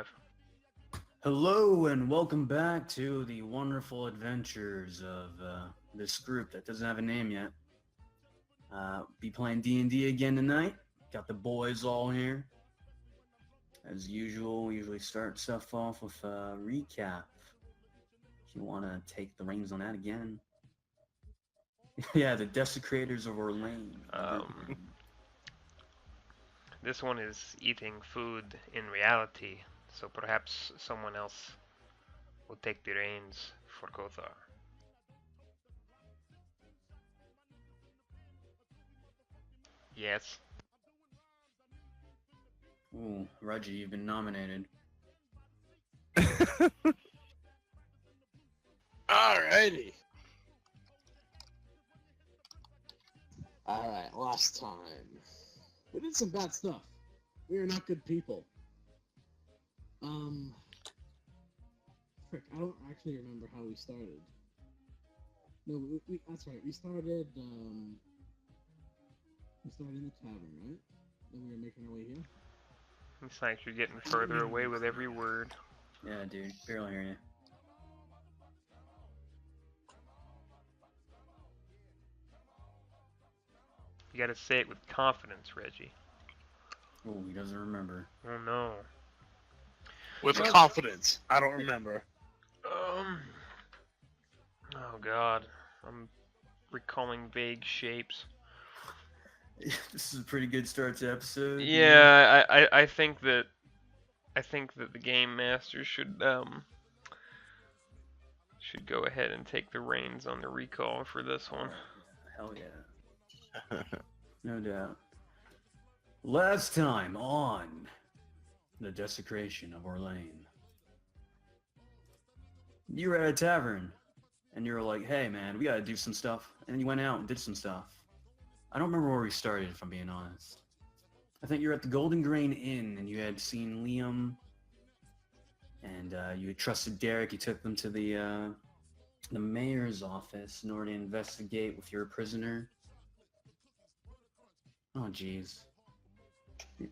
live. Hello and welcome back to the wonderful adventures of this group that doesn't have a name yet. Be playing D&D again tonight. Got the boys all here. As usual, we usually start stuff off with a recap. If you want to take the reins on that again. Yeah, the Desecrators of Orlane. This one is eating food in reality, so perhaps someone else will take the reins for Kothar. Yes. Ooh, Reggie, you've been nominated. Alrighty. Alright, last time. We did some bad stuff. We are not good people. Frick, I don't actually remember how we started. No, that's right. We started in the tavern, right? Then we were making our way here. It's like you're getting further away with every word. Yeah, dude, barely hear you. You gotta say it with confidence, Reggie. Oh, he doesn't remember. Oh no. With confidence. I don't remember. Oh god. I'm recalling vague shapes. This is a pretty good start to episode. Yeah, I think that the game master should go ahead and take the reins on the recall for this one. Hell yeah. No doubt. Last time on the Desecration of Orlane. You were at a tavern, and you were like, hey man, we gotta do some stuff. And you went out and did some stuff. I don't remember where we started, if I'm being honest. I think you were at the Golden Grain Inn, and you had seen Liam, and you had trusted Derek. You took them to the mayor's office in order to investigate if you're a prisoner. Oh, jeez.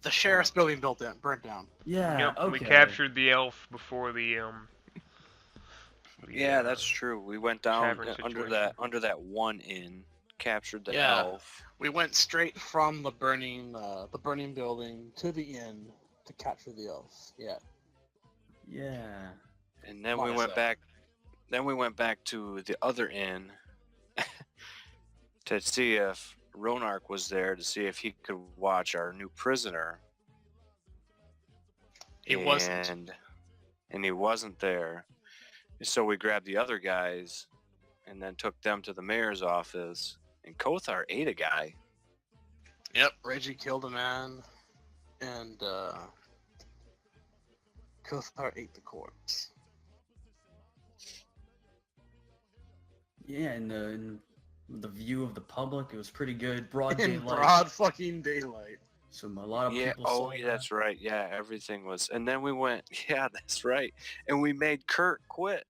The sheriff's building burnt down. Yeah, Yep, okay. we captured the elf before the Yeah, that's true. We went down tavern under that one inn, captured the Yeah. elf. We went straight from the burning building to the inn to capture the elf. Yeah. Yeah. And then Might we as went well. back. Then we went back to the other inn to see if Ronark was there, to see if he could watch our new prisoner. He wasn't. And he wasn't there. So we grabbed the other guys and then took them to the mayor's office. And Kothar ate a guy. Yep. Reggie killed a man, and Kothar ate the corpse. Yeah, in the view of the public, it was pretty good. Broad In daylight. broad fucking daylight. So a lot of Yeah, people saw oh, yeah, that. that's right. Yeah, everything was. And then we went, yeah, that's right. And we made Kurt quit.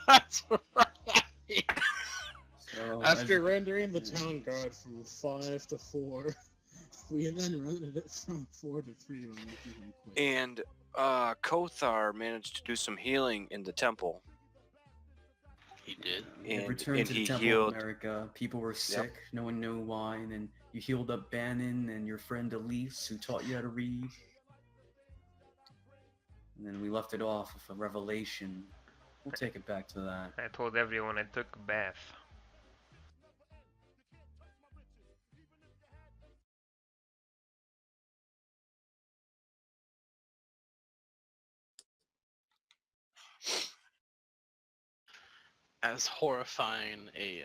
That's right. So, After rendering the town guard from 5 to 4, we then rendered it from 4 to 3 when making him quit. And Kothar managed to do some healing in the temple. He did. It And, returned and to the he Temple healed. of America. People were sick. No one knew why. And then you healed up Bannon and your friend Elise, who taught you how to read. And then we left it off with a revelation. We'll take it back to that. I told everyone I took a bath. As horrifying a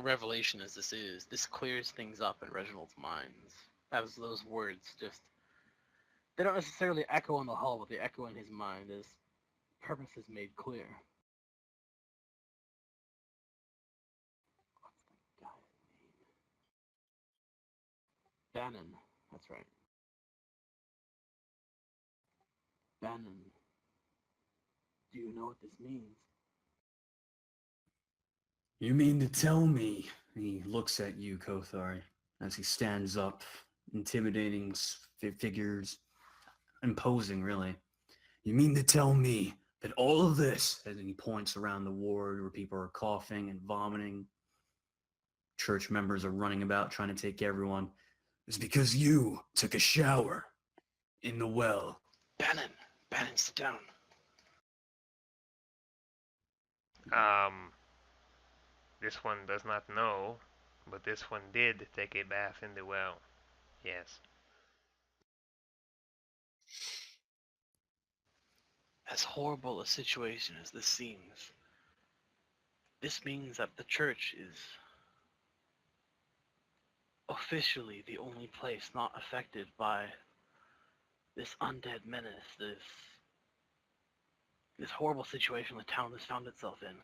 revelation as this is, this clears things up in Reginald's minds. As those words they don't necessarily echo in the hall, but they echo in his mind as purpose is made clear. What's that guy's name? Bannon. That's right. Bannon. Do you know what this means? You mean to tell me? He looks at you, Kothar, as he stands up intimidating figures, imposing, really. You mean to tell me that all of this, and he points around the ward where people are coughing and vomiting, church members are running about trying to take everyone, is because you took a shower in the well? Bannon, Bannon, sit down. Um, this one does not know, but this one did take a bath in the well. Yes. As horrible a situation as this seems, this means that the church is officially the only place not affected by this undead menace, this horrible situation the town has found itself in.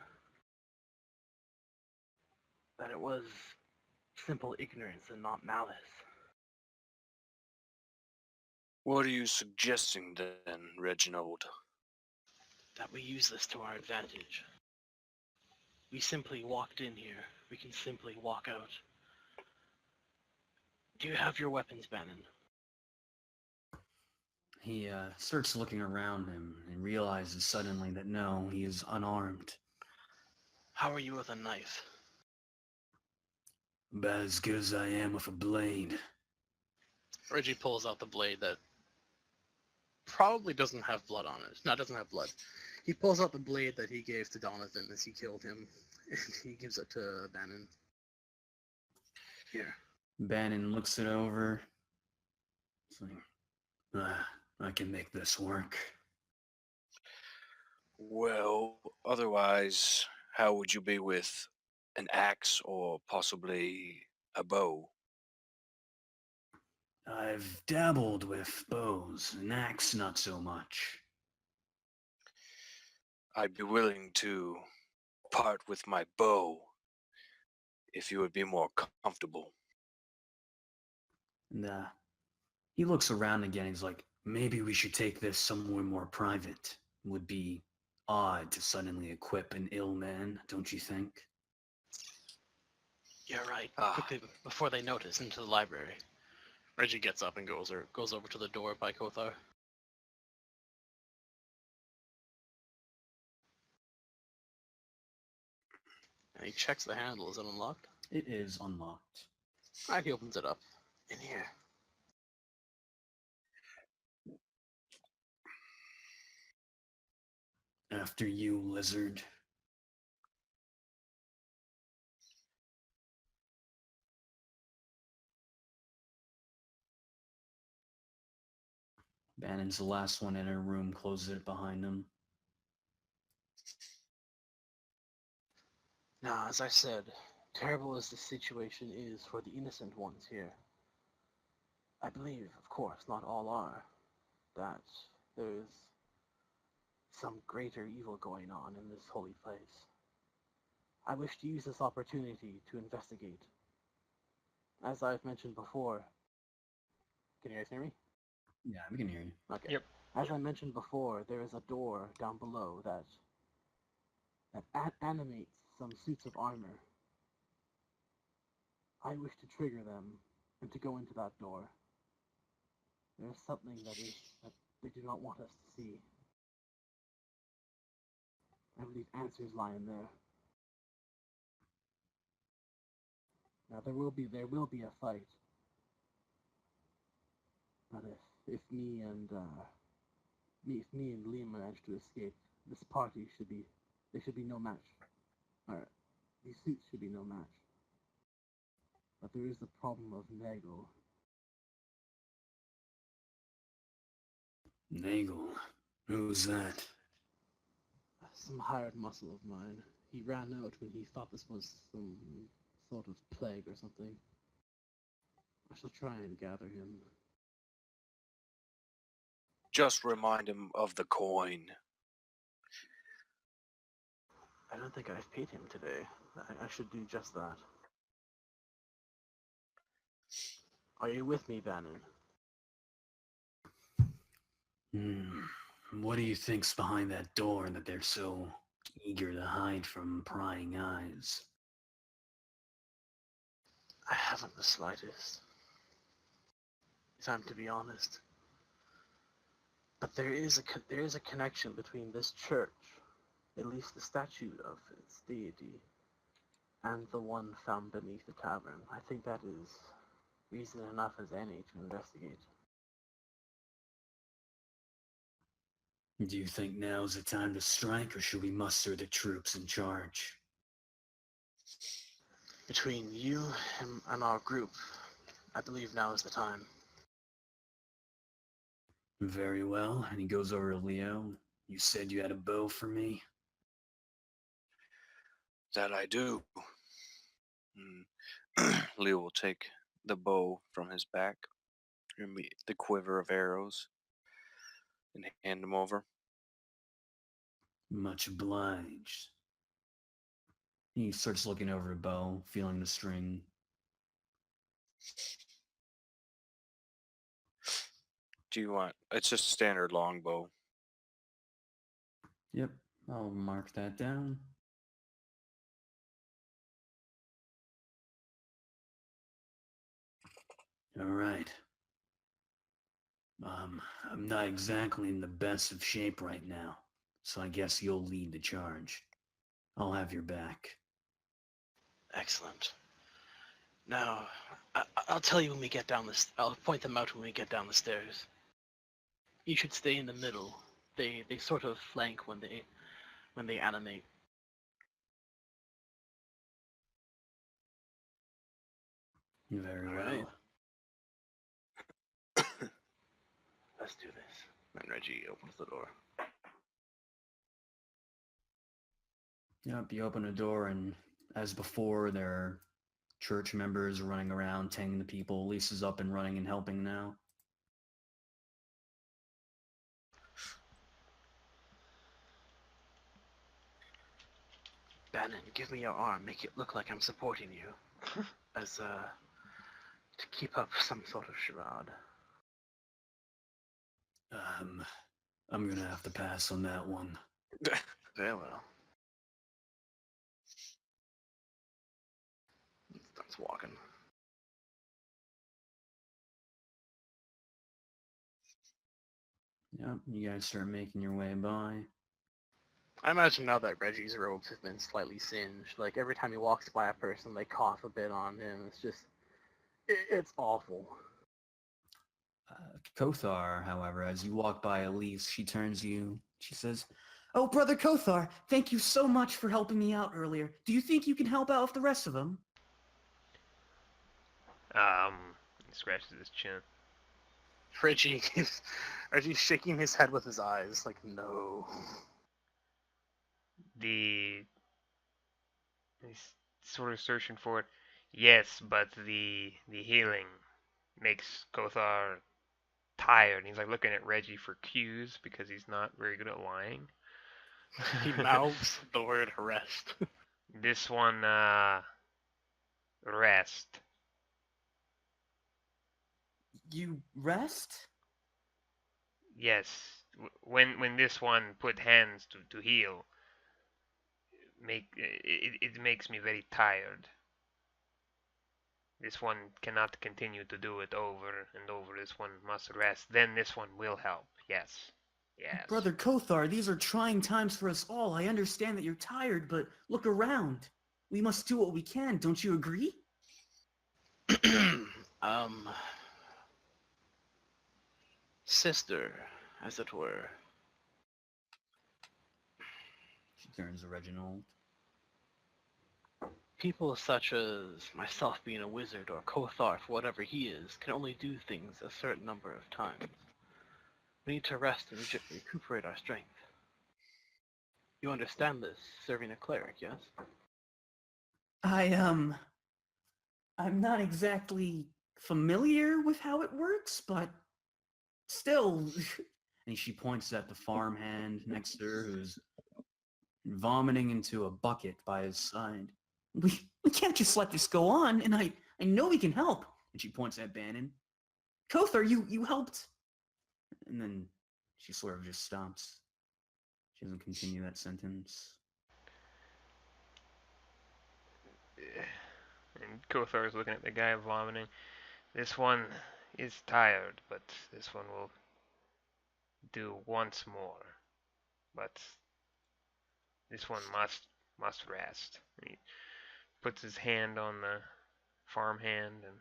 That it was simple ignorance and not malice. What are you suggesting then, Reginald? That we use this to our advantage. We simply walked in here. We can simply walk out. Do you have your weapons, Bannon? He starts looking around him and realizes suddenly that no, he is unarmed. How are you with a knife? About as good as I am with a blade. Reggie pulls out the blade that probably doesn't have blood on it. No, it doesn't have blood. He pulls out the blade that he gave to Donovan as he killed him, and he gives it to Bannon. Here. Bannon looks it over. It's like, I can make this work. Well, otherwise, how would you be with an axe or possibly a bow? I've dabbled with bows, an axe not so much. I'd be willing to part with my bow if you would be more comfortable. And he looks around again. He's like, maybe we should take this somewhere more private. It would be odd to suddenly equip an ill man, don't you think? You're right. Quickly, before they notice, into the library. Reggie gets up and goes over to the door by Kothar. And he checks the handle. Is it unlocked? It is unlocked. Alright, he opens it up. In here. After you, lizard. Bannon's the last one in her room, closes it behind him. Now, as I said, terrible as the situation is for the innocent ones here, I believe, of course, not all are, that there's some greater evil going on in this holy place. I wish to use this opportunity to investigate. As I've mentioned before, can you guys hear me? Yeah, we can hear you. Okay. Yep. As I mentioned before, there is a door down below that animates some suits of armor. I wish to trigger them and to go into that door. There is something that they do not want us to see. I believe answers lie in there. Now there will be a fight. But if me and Liam manage to escape, this party should be no match. Alright. These suits should be no match. But there is the problem of Nagel. Nagel? Who's that? Some hired muscle of mine. He ran out when he thought this was some sort of plague or something. I shall try and gather him. Just remind him of the coin. I don't think I've paid him today. I should do just that. Are you with me, Bannon? What do you think's behind that door that they're so eager to hide from prying eyes? I haven't the slightest. time to be honest. But there is a connection between this church, at least the statue of its deity, and the one found beneath the tavern. I think that is reason enough as any to investigate. Do you think now's the time to strike, or should we muster the troops in charge? Between you and our group, I believe now is the time. Very well. And he goes over to Leo. You said you had a bow for me? That I do. Leo will take the bow from his back, and the quiver of arrows, and hand them over. Much obliged. He starts looking over the bow, feeling the string. Do you want? It's just a standard longbow. Yep, I'll mark that down. All right. I'm not exactly in the best of shape right now, so I guess you'll lead the charge. I'll have your back. Excellent. Now, I'll tell you when we get down this. I'll point them out when we get down the stairs. You should stay in the middle. They sort of flank when they animate. Very All well. right. Let's do this. And Reggie opens the door. Yep, you open a door, and as before, there are church members running around, tending the people. Lisa's up and running and helping now. Bannon, give me your arm. Make it look like I'm supporting you. As, to keep up some sort of charade. I'm gonna have to pass on that one. Very well. Starts walking. Yep, you guys start making your way by. I imagine now that Reggie's robes have been slightly singed. Like, every time he walks by a person, they cough a bit on him. It's just... it's awful. Kothar, however, as you walk by Elise, she turns to you. She says, "Oh, Brother Kothar, thank you so much for helping me out earlier. Do you think you can help out with the rest of them?" He scratches his chin. Reggie's shaking his head with his eyes, like, no. He's sort of searching for it. Yes, but the healing makes Kothar tired. He's like looking at Reggie for cues because he's not very good at lying. He mouths the word rest. This one, rest. You rest? Yes. When this one put hands to heal, it makes me very tired. This one cannot continue to do it over and over. This one must rest. Then this one will help. Yes. Yes. Brother Kothar, these are trying times for us all. I understand that you're tired, but look around. We must do what we can. Don't you agree? Sister, as it were. She turns to Reginald. People such as myself being a wizard or Kothar, for whatever he is, can only do things a certain number of times. We need to rest and recuperate our strength. You understand this, serving a cleric, yes? I'm not exactly familiar with how it works, but still. And she points at the farmhand next to her who's vomiting into a bucket by his side. We can't just let this go on, and I know we can help. And she points at Bannon. Kothar, you helped. And then she sort of just stops. She doesn't continue that sentence. And Kothar is looking at the guy vomiting. This one is tired, but this one will do once more. But this one must rest. He puts his hand on the farm hand and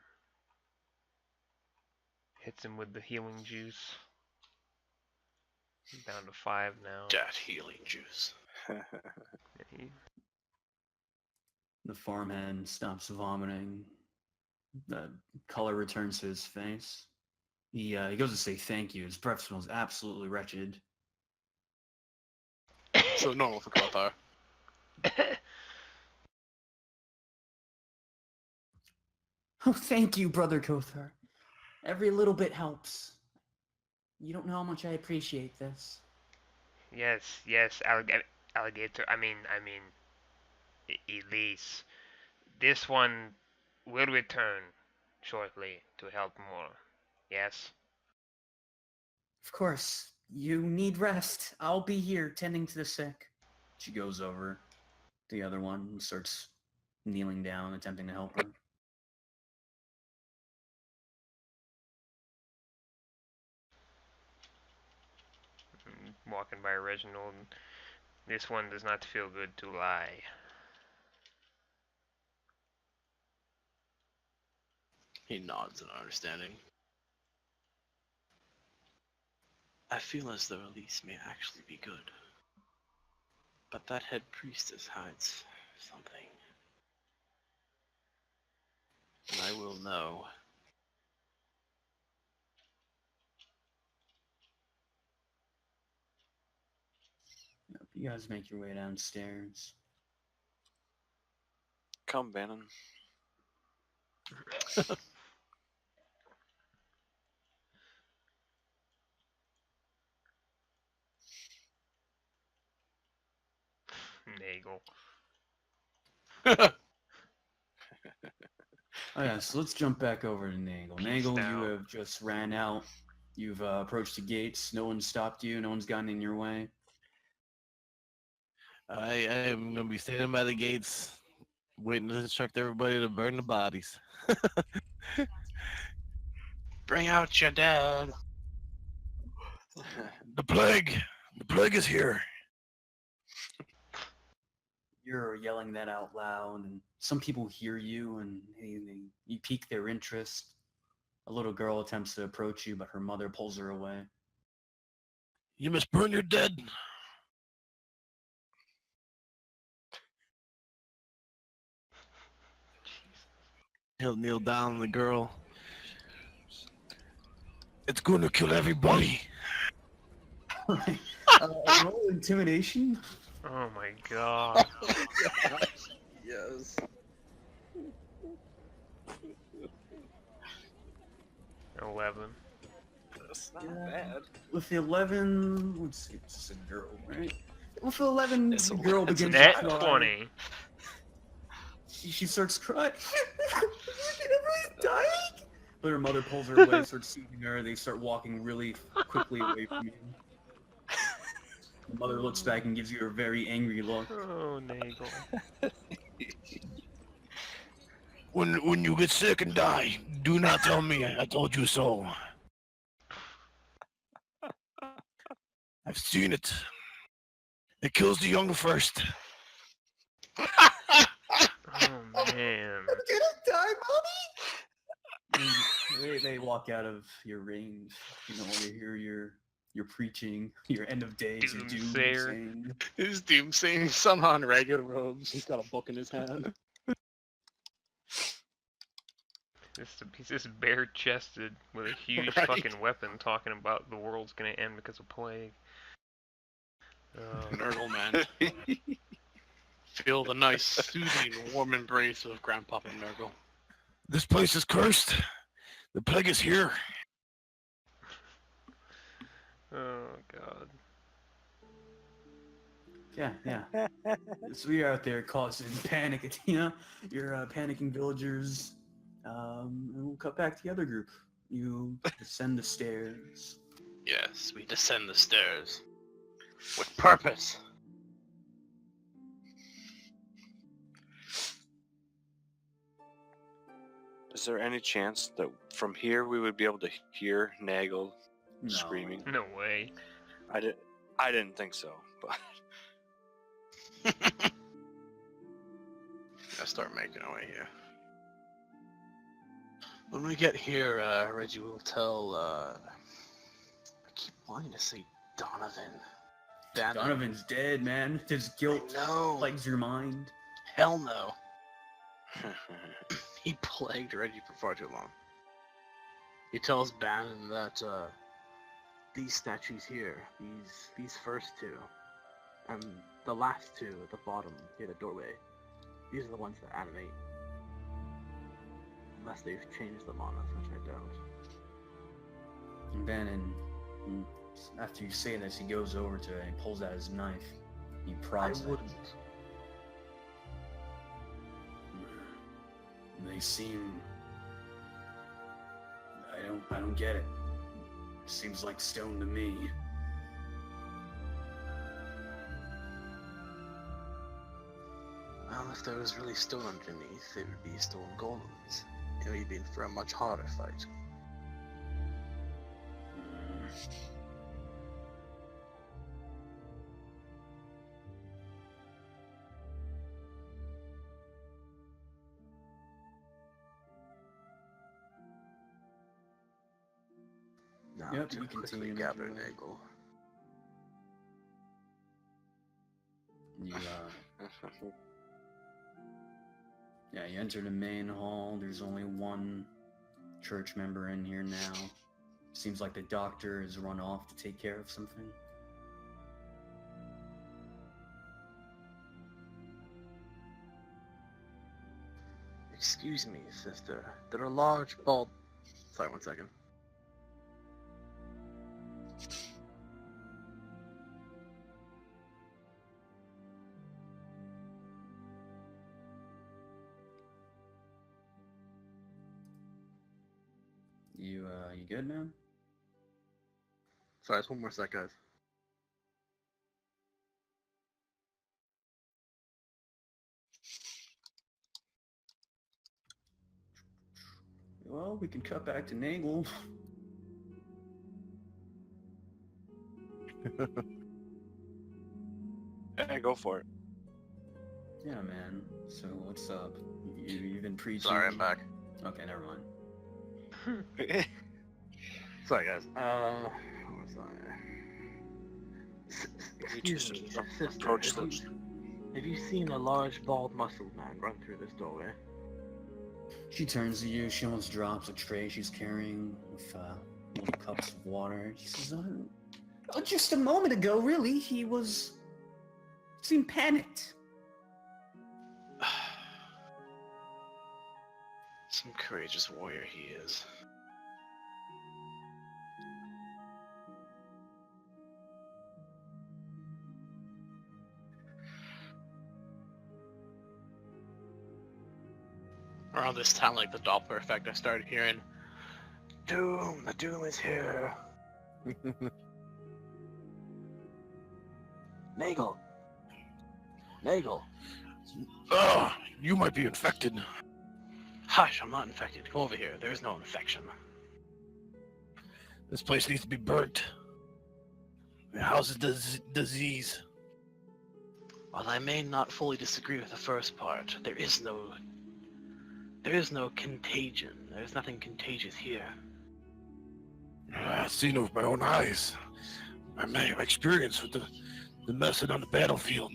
hits him with the healing juice. He's down to 5 now. That healing juice. And he, The farmhand stops vomiting. The color returns to his face. He goes to say thank you. His breath smells absolutely wretched. So normal for Kothar. Oh, thank you, Brother Kothar. Every little bit helps. You don't know how much I appreciate this. yes, alligator. I mean, Elise. This one will return shortly to help more. Yes? Of course, you need rest. I'll be here tending to the sick. She goes over to the other one and starts kneeling down, attempting to help her. Walking by Reginald. This one does not feel good to lie. He nods in understanding. I feel as though Elise may actually be good. But that head priestess hides something. And I will know. You guys make your way downstairs. Come, Bannon. Nagel. Oh yeah, so let's jump back over to Nagel. Peace Nagel, out. you have just ran out. You've approached the gates. No one's stopped you. No one's gotten in your way. I am gonna be standing by the gates, waiting to instruct everybody to burn the bodies. Bring out your dad. The plague is here. You're yelling that out loud, and some people hear you, and you pique their interest. A little girl attempts to approach you, but her mother pulls her away. You must burn your dead. He'll kneel down on the girl. It's going to kill everybody. Roll intimidation. Oh my god. Yes. 11. That's not Yeah. bad. With the 11, let's see, it's just a girl, right? With the 11, It's the a- girl it's a begins to Net cry. 20. She starts crying. Everybody's dying. But her mother pulls her away, starts soothing her. They start walking really quickly away from you. The mother looks back and gives you a very angry look. Oh, Nagel. When you get sick and die, do not tell me I told you so. I've seen it. It kills the young first. Oh man. Gonna die, mommy. They walk out of your range. You no longer hear your preaching, your end of days, your Doomsayer. doomsaying. His doomsaying, somehow in regular robes. He's got a book in his hand. He's just bare-chested with a huge Right. fucking weapon talking about the world's gonna end because of plague. Nurgle man. Feel the nice, soothing, warm embrace of Grandpapa Nurgle. This place is cursed. The plague is here. Oh god. Yeah. So you're out there causing panic, Athena. You're panicking villagers. And we'll cut back to the other group. You descend the stairs. Yes, we descend the stairs. With purpose. Is there any chance that from here we would be able to hear Nagel No. screaming? No way. I didn't think so, but Let's start making our way here. When we get here, Reggie will tell, I keep wanting to say Donovan. Donovan's dead, man. His guilt No. plagues your mind. Hell no. He plagued Reggie for far too long. He tells Bannon that these statues here, these first two, and the last two at the bottom near the doorway, these are the ones that animate. Unless they've changed them on us, which I doubt. And Bannon, after you say this, he goes over to it and he pulls out his knife. He prods I it. wouldn't. They seem... I don't get it. Seems like stone to me. Well, if there was really stone underneath, it would be stone golems. It would have been for a much harder fight. Now Yep, to we quickly continue gather to- Nagel. You, yeah, you enter the main hall. There's only one church member in here now. Seems like the doctor has run off to take care of something. Excuse me, sister. There are large bald... Sorry, 1 second. You good, man? Sorry, just 1 more sec, guys. Well, we can cut back to Nagel. hey, go for it. Yeah, man. So what's up? You've been preaching. Sorry, I'm back. Okay, never mind. Sorry, guys. What was I? Excuse me, sister. approach those. Have you seen a large, bald, muscled man run through this doorway? She turns to you. She almost drops a tray she's carrying with little cups of water. She says, just a moment ago, really. He seemed panicked. Some courageous warrior he is. Around this time, like the Doppler effect, I started hearing, "Doom! The Doom is here!" Nagel! Nagel! You might be infected. Hush, I'm not infected. Come over here. There is no infection. This place needs to be burnt. It houses disease. While I may not fully disagree with the first part, there is no contagion. There's nothing contagious here. I've seen it with my own eyes. I may have experience with the medicine on the battlefield.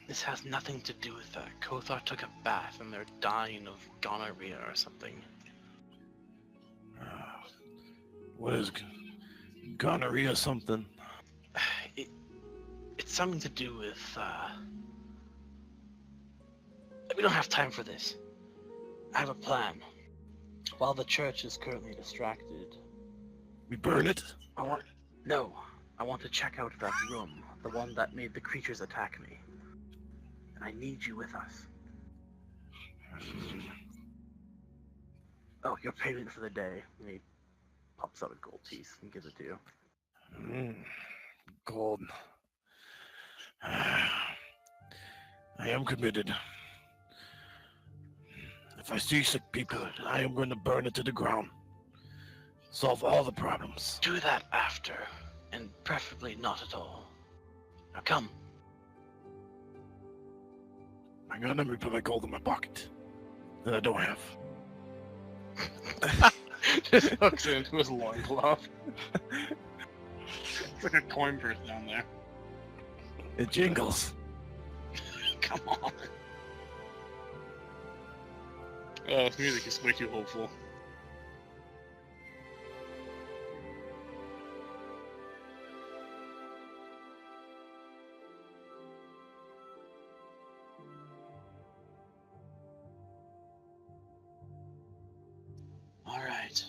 This has nothing to do with that. Kothar took a bath and they're dying of gonorrhea or something. What is gonorrhea something? It's something to do with, we don't have time for this. I have a plan. While the church is currently distracted, We burn it? I want to check out that room, the one that made the creatures attack me. And I need you with us. Oh, your payment for the day. And he pops out a gold piece and gives it to you. Gold. I am committed. If I see sick people, I am going to burn it to the ground. Solve all the problems. Do that after, and preferably not at all. Now come. I'm gonna put my gold in my pocket that I don't have. Just hooks it into his loincloth. It's like a coin purse down there. It jingles. Come on. Oh, this music is way too hopeful. Alright.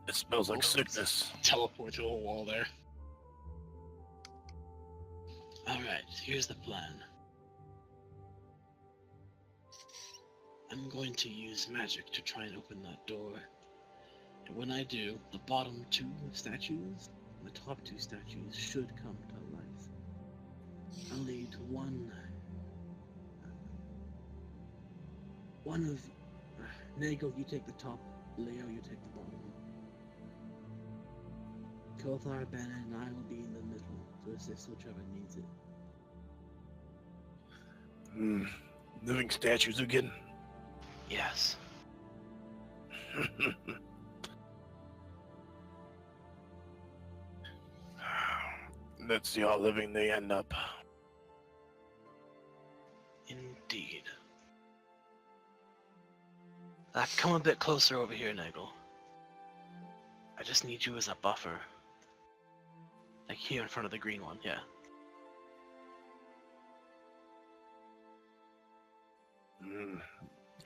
It smells like sickness. Teleport to a wall there. Alright, here's the plan. I'm going to use magic to try and open that door. And when I do, the bottom two statues and the top two statues should come to life. I'll need one of Nagel, you take the top, Leo, you take the bottom. Kothar, Bannon, and I will be in the middle to assist whichever needs it. Living statues again. Yes. Let's see how living they end up. Indeed. Come a bit closer over here, Nagel. I just need you as a buffer. Like here in front of the green one, yeah.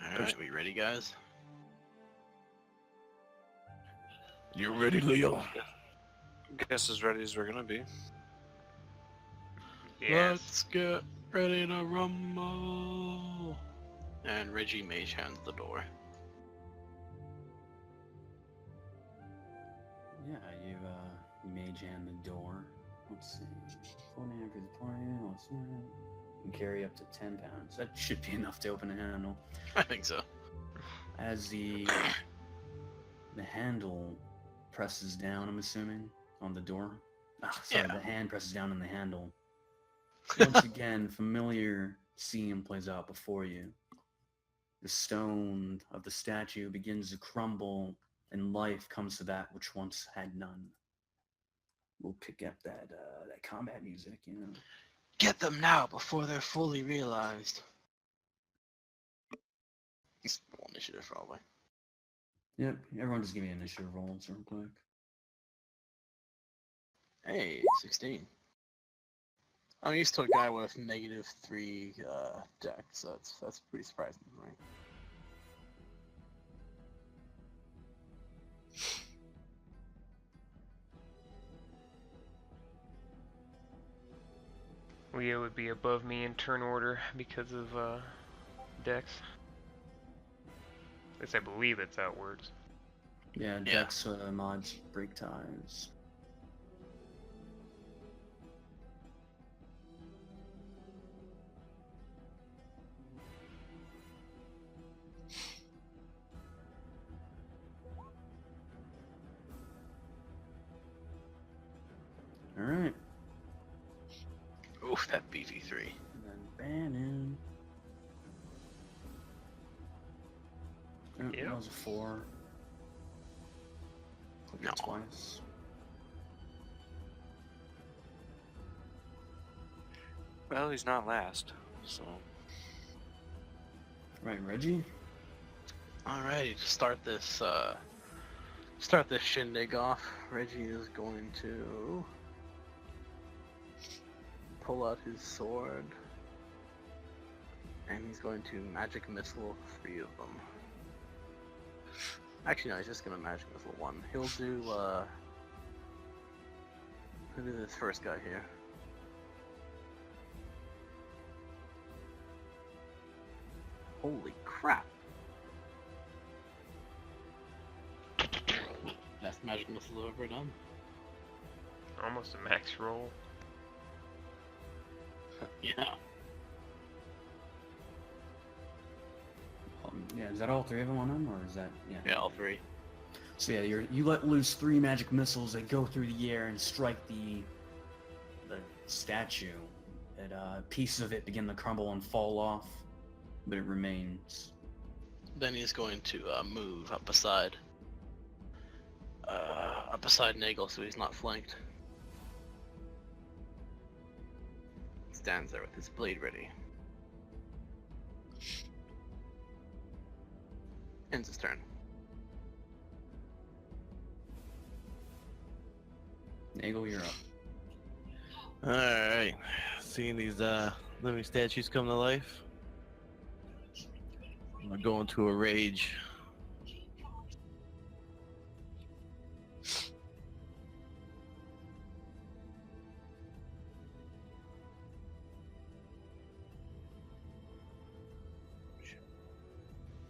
Alright, we ready, guys? You ready, Leo? Guess as ready as we're gonna be. Yes. Let's get ready to rumble. And Reggie mage hands the door. Yeah, you mage hand the door. Let's see. 4 man for the plan. Let's see. You can carry up to 10 pounds. That should be enough to open a handle. I think so. As the handle presses down, I'm assuming, on the door. Sorry, Yeah. the hand presses down on the handle. Once again, familiar scene plays out before you. The stone of the statue begins to crumble, and life comes to that which once had none. We'll pick up that combat music, you know. Get them now before they're fully realized. It's initiative, probably. Yep, everyone just give me an initiative rolls real quick. Hey, 16. I'm used to a guy with -3 dex. That's pretty surprising, right? Leo would be above me in turn order because of Dex. At least I believe that's how it works. Yeah, Dex mods break ties. Alright. Oof, that BV3. And then Bannon. Yep. That was a 4. Click it No. twice. Well, he's not last, so. Right, Reggie? Alrighty, to start this shindig off, Reggie is going to pull out his sword, and he's going to magic missile 3 of them. Actually, no, he's just gonna magic missile 1. He'll do this first guy here. Holy crap! Best magic missile I've ever done. Almost a max roll. Yeah. Yeah, is that all three of them on him, or is that Yeah, all three. So yeah, you let loose 3 magic missiles that go through the air and strike the statue. Pieces of it begin to crumble and fall off, but it remains. Then he's going to move up beside Nagel, so he's not flanked. Stands there with his blade ready. Ends his turn. Nagel, you're up. Alright. Seeing these living statues come to life, I'm gonna go into a rage.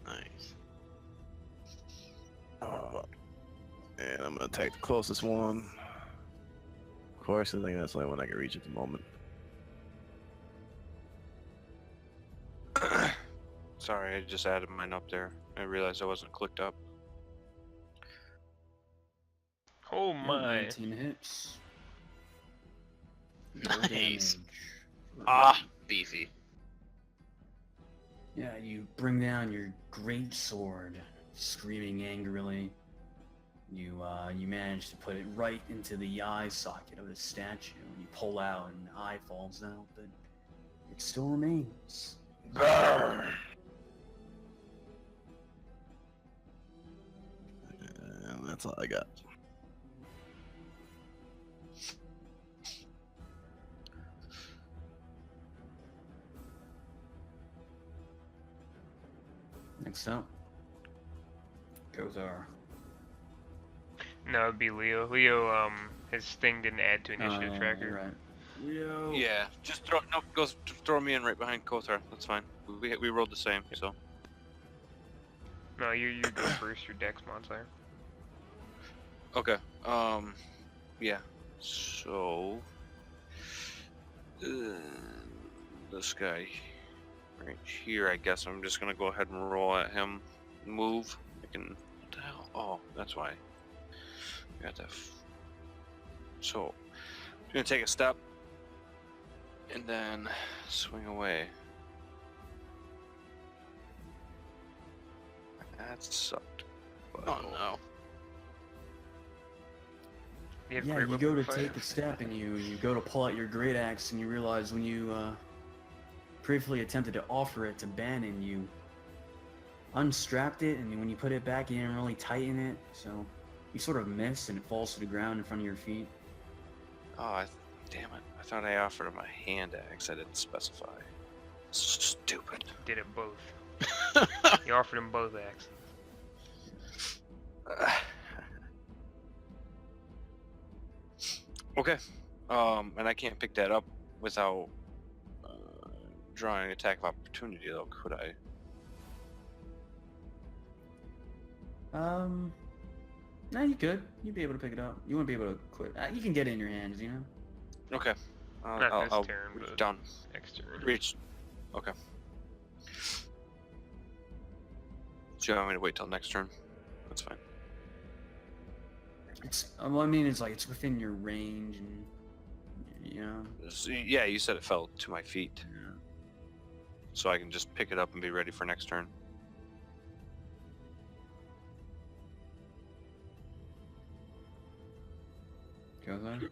Nice. And I'm gonna attack the closest one. Of course, I think that's the only one I can reach at the moment. Sorry, I just added mine up there. I realized I wasn't clicked up. Oh Yeah, my. 19 hits. No Nice. damage. Ah, beefy. Yeah, you bring down your great sword, screaming angrily. You manage to put it right into the eye socket of the statue. You pull out, and the eye falls out, but it still remains. And that's all I got. Next up, Gozar. No, it'd be Leo. Leo, his thing didn't add to initiative You're tracker. right. Leo. Yeah, just throw me in right behind Kothar. That's fine. We rolled the same, so. No, you go first. Your dex modifier. Okay. Yeah. So. This guy right here. I guess I'm just gonna go ahead and roll at him. Move. I can. What the hell? Oh, that's why. I got that. So, I'm gonna take a step and then swing away. That sucked. But Oh no. You have Yeah, great you weapon go to fight. take a step and you go to pull out your great axe and you realize when you briefly attempted to offer it to Bannon, you unstrapped it, and when you put it back, you didn't really tighten it, so you sort of miss and it falls to the ground in front of your feet. oh, damn it! I thought I offered him a hand axe. I didn't specify. Stupid. Did it both. You offered him both axes. Okay. And I can't pick that up without drawing an attack of opportunity, though, could I? No, you could. You'd be able to pick it up. You wouldn't be able to quit. You can get it in your hands, you know? Okay. Not I'll this turn, reach but down. next turn. Reach. Okay. So you want me to wait till next turn? That's fine. Well, I mean, it's like it's within your range, and you know. So, yeah, you said it fell to my feet, Yeah. so I can just pick it up and be ready for next turn. Goes on.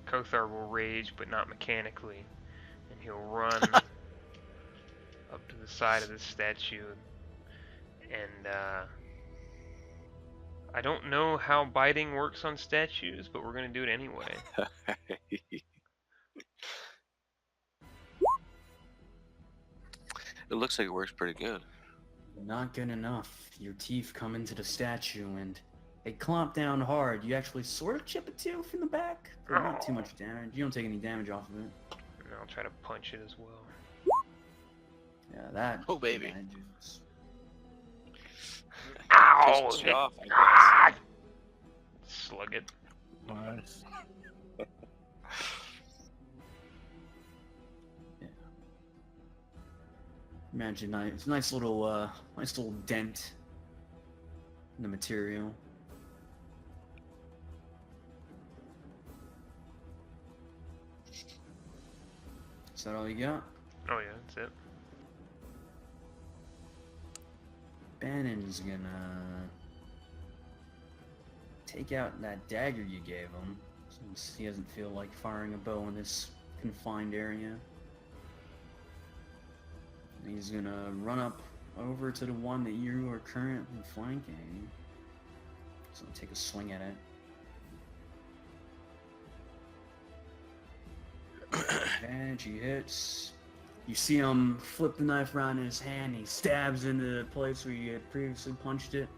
Kothar will rage, but not mechanically, and he'll run up to the side of the statue, and I don't know how biting works on statues, but we're gonna do it anyway. It looks like it works pretty good. Not good enough. Your teeth come into the statue and they clomp down hard. You actually sort of chip a tooth in the back, but not too much damage. You don't take any damage off of it. And I'll try to punch it as well. Yeah, that. Oh, baby. manages. Ow! Pisses you off, I guess. Ah! Slug it. Nice. Imagine it's a nice little dent in the material. Is that all you got? Oh yeah, that's it. Bannon's gonna take out that dagger you gave him, since he doesn't feel like firing a bow in this confined area. He's gonna run up over to the one that you are currently flanking. He's gonna take a swing at it. And he hits. You see him flip the knife around in his hand. He stabs into the place where you had previously punched it.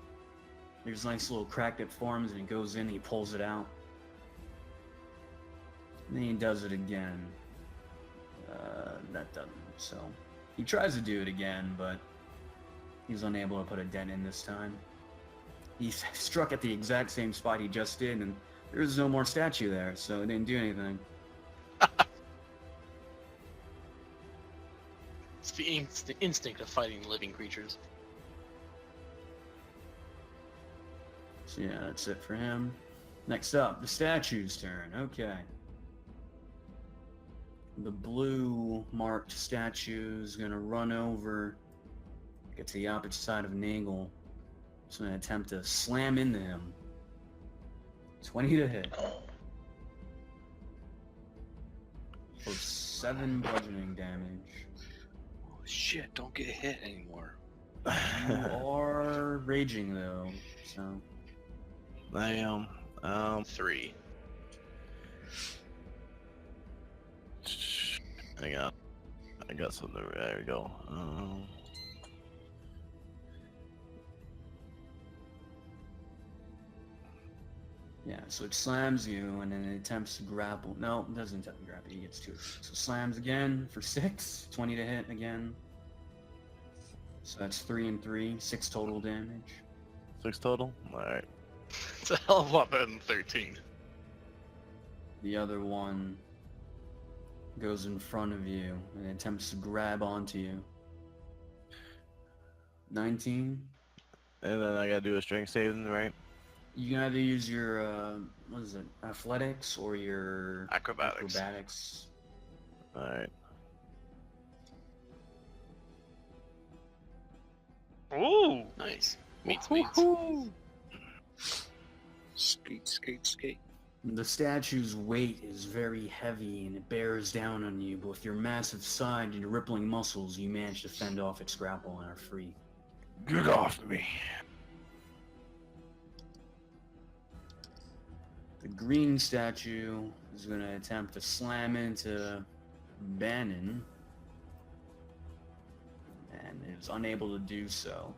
There's a nice little crack that forms, and he goes in. He pulls it out. And then he does it again. That doesn't. So he tries to do it again, but he's unable to put a dent in this time. He struck at the exact same spot he just did, and there's no more statue there, so it didn't do anything. It's the instinct of fighting living creatures. So yeah, that's it for him. Next up, the statue's turn. Okay. The blue marked statue is gonna run over, get to the opposite side of Nagel. It's gonna attempt to slam into him. 20 to hit. For 7 bludgeoning damage. Oh shit! Don't get hit anymore. You are raging though, so. I am. 3. Hang on. I got something. There we go. Yeah, so it slams you and then it attempts to grapple. No, it doesn't attempt to grapple. He gets 2. So slams again for 6. 20 to hit again. So that's 3 and 3. 6 total damage. 6 total? Alright. It's a hell of a lot better than 13. The other one goes in front of you and attempts to grab onto you. 19. And then I gotta do a strength saving, right? You can either use your, what is it, athletics or your acrobatics. Alright. Ooh! Nice. Meets. Skate, skate, skate. The statue's weight is very heavy and it bears down on you, but with your massive side and your rippling muscles, you manage to fend off its grapple and are free. Get off me. The green statue is going to attempt to slam into Bannon, and is unable to do so.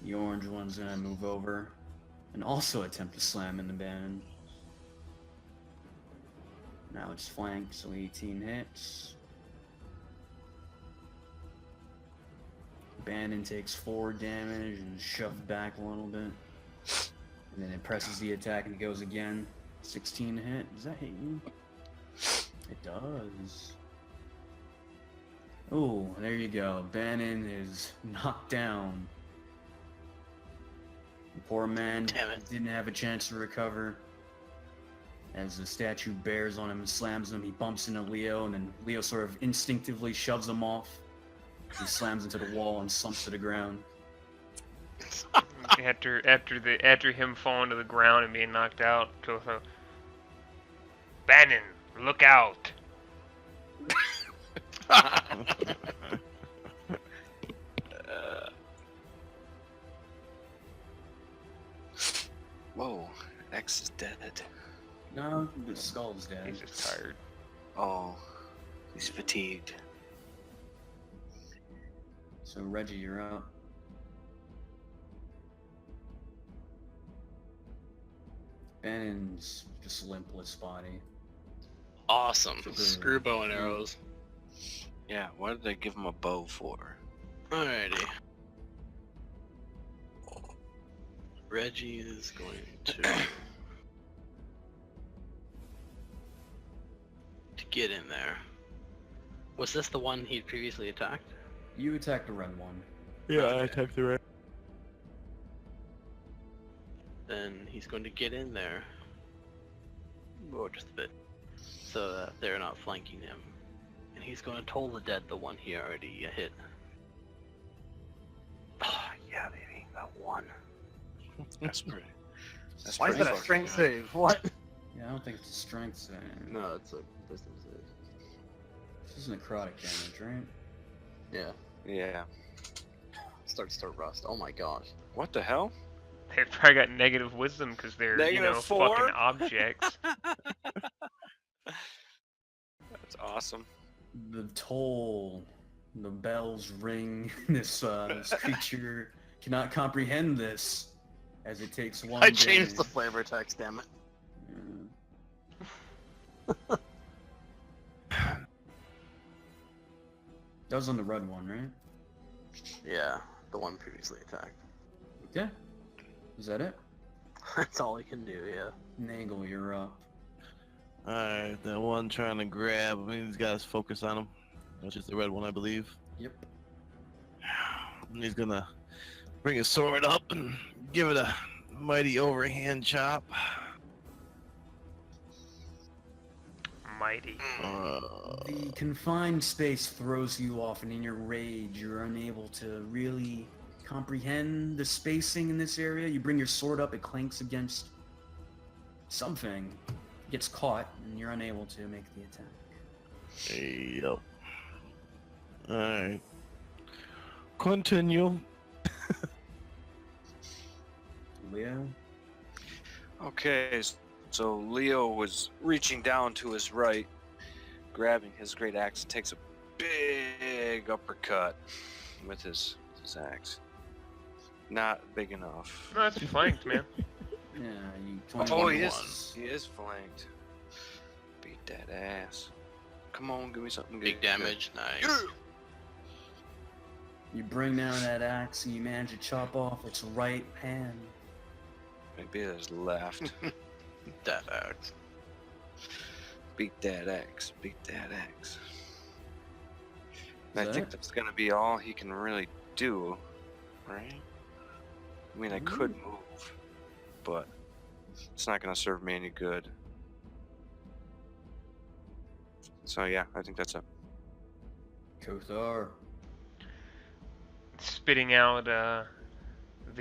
The orange one's going to move over and also attempt to slam into Bannon. Now it's flanked, so 18 hits. Bannon takes 4 damage and is shoved back a little bit. And then it presses the attack and it goes again. 16 to hit. Does that hit you? It does. Oh, there you go. Bannon is knocked down. The poor man didn't have a chance to recover. As the statue bears on him and slams him, he bumps into Leo, and then Leo sort of instinctively shoves him off. He slams into the wall and slumps to the ground. After him falling to the ground and being knocked out, Bannon, look out! Whoa, X is dead. No, the skull's dead. He's just tired. Oh, he's fatigued. So Reggie, you're up. Bannon's just limpless body. Awesome. Screw bow and arrows. Yeah, why did they give him a bow for? Alrighty. Reggie is going to get in there. Was this the one he'd previously attacked? You attack the red one. Yeah, I Okay. attacked the red. Then he's going to get in there. Or just a bit. So that they're not flanking him. And he's going to toll the dead the one he already hit. Ah, yeah, baby. That one. That's pretty. That's Why is pretty that a fucking strength good. save? What? Yeah, I don't think it's a strength save. No, it's a wisdom save. This is necrotic damage, right? Yeah. Yeah. Starts to rust. Oh my gosh. What the hell? They've probably got negative wisdom because they're, -4? fucking objects. That's awesome. The toll, the bells ring. This creature cannot comprehend this, as it takes one. I changed the damage. flavor text, damn it. Yeah. That was on the red one, right? Yeah, the one previously attacked. Yeah. Is that it? That's all he can do, yeah. Nagel, you're up. Alright, the one trying to grab. I mean, he's got his focus on him. That's just the red one, I believe. Yep. And he's gonna bring his sword up and give it a mighty overhand chop. Mighty. The confined space throws you off, and in your rage, you're unable to really comprehend the spacing in this area. You bring your sword up, it clanks against something, gets caught, and you're unable to make the attack. Yep. Alright. Continue. Leo? Okay, so Leo was reaching down to his right, grabbing his great axe, takes a big uppercut with his axe. Not big enough. No, that's flanked, man. Yeah, you Oh, 21 he was. is flanked. Beat that ass. Come on, give me something good. Big damage, nice. Yeah. You bring down that axe, and you manage to chop off its right hand. Maybe his left. That axe. Beat that axe. Beat that axe. Is I that think it? that's gonna be all he can really do, right? I mean, I could move, but it's not gonna serve me any good. So yeah, I think that's it. Kothar. Spitting out the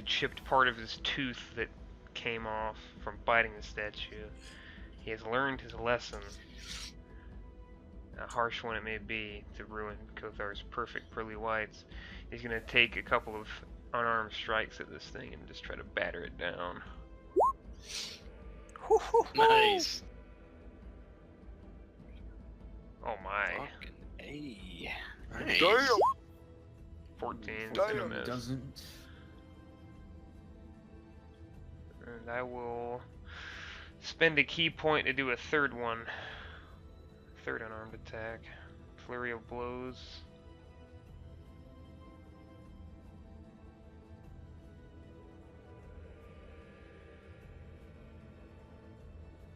chipped part of his tooth that came off from biting the statue. He has learned his lesson, a harsh one it may be, to ruin Kothar's perfect pearly whites. He's gonna take a couple of unarmed strikes at this thing and just try to batter it down. Nice. Oh my. Fucking A. Nice. 14 is Damn. gonna miss. Doesn't. And I will spend a key point to do a third one. Third unarmed attack. Flurry of blows.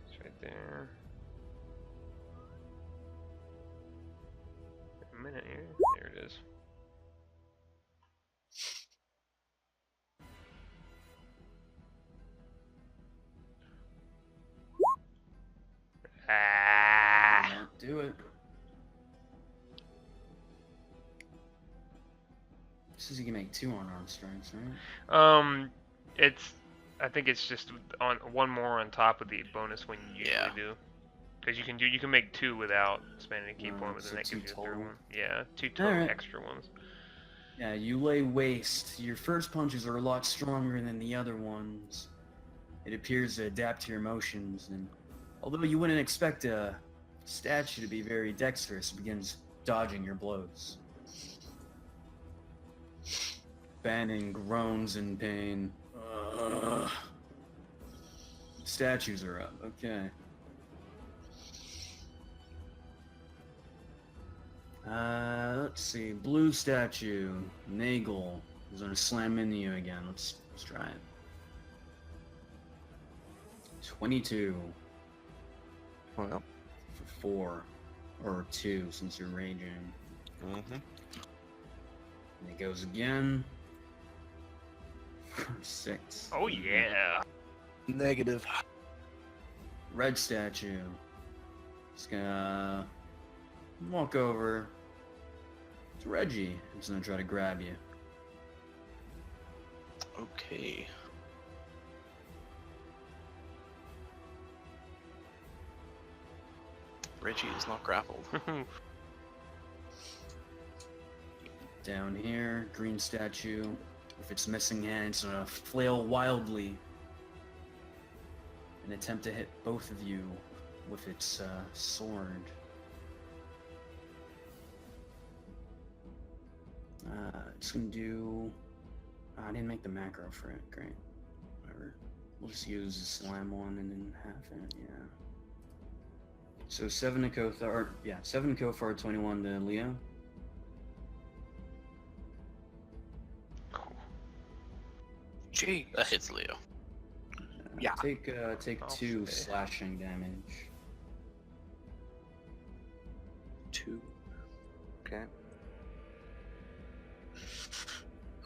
It's right there. A minute here. There it is. Ah! Not do it. Says you can make 2 unarmed strikes, right? I think it's just on one more on top of the bonus one you usually Yeah. do. Because you can make 2 without spending a key Oh, point, but so then that 2 gives you a third total. one. Yeah, 2 total Alright. extra ones. Yeah, you lay waste. Your first punches are a lot stronger than the other ones. It appears to adapt to your motions, and although you wouldn't expect a statue to be very dexterous, it begins dodging your blows. Banning groans in pain. Statues are up. Okay. Let's see. Blue statue. Nagel is gonna slam into you again. Let's try it. 22 Well. for 4 or 2 since you're raging. Mm-hmm. And it goes again. 6. Oh yeah. Negative. Red statue. He's gonna walk over to Reggie. He's gonna try to grab you. Okay. Reggie is not grappled. Down here, green statue. With its missing hand, it's gonna flail wildly and attempt to hit both of you with its sword. It's gonna do. I didn't make the macro for it. Great. Whatever. We'll just use the slam one and then half it. Yeah. So 7 to Kothar. Yeah, 7 to Kothar, 21 to Leo. Gee. That hits Leo. Yeah. Take I'll 2 stay. slashing damage. 2. Okay.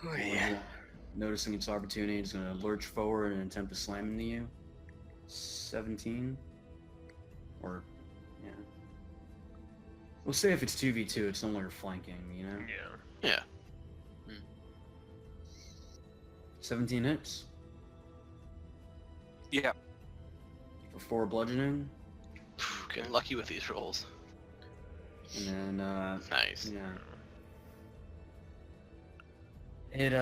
Oh Yeah. Noticing its opportunity, it's gonna lurch forward and attempt to slam into you. 17. Or, yeah. We'll say if it's 2v2, it's no longer flanking, you know? Yeah. Yeah. 17 hits Yeah. for 4 bludgeoning, Getting lucky with these rolls. and then, Nice. yeah. It,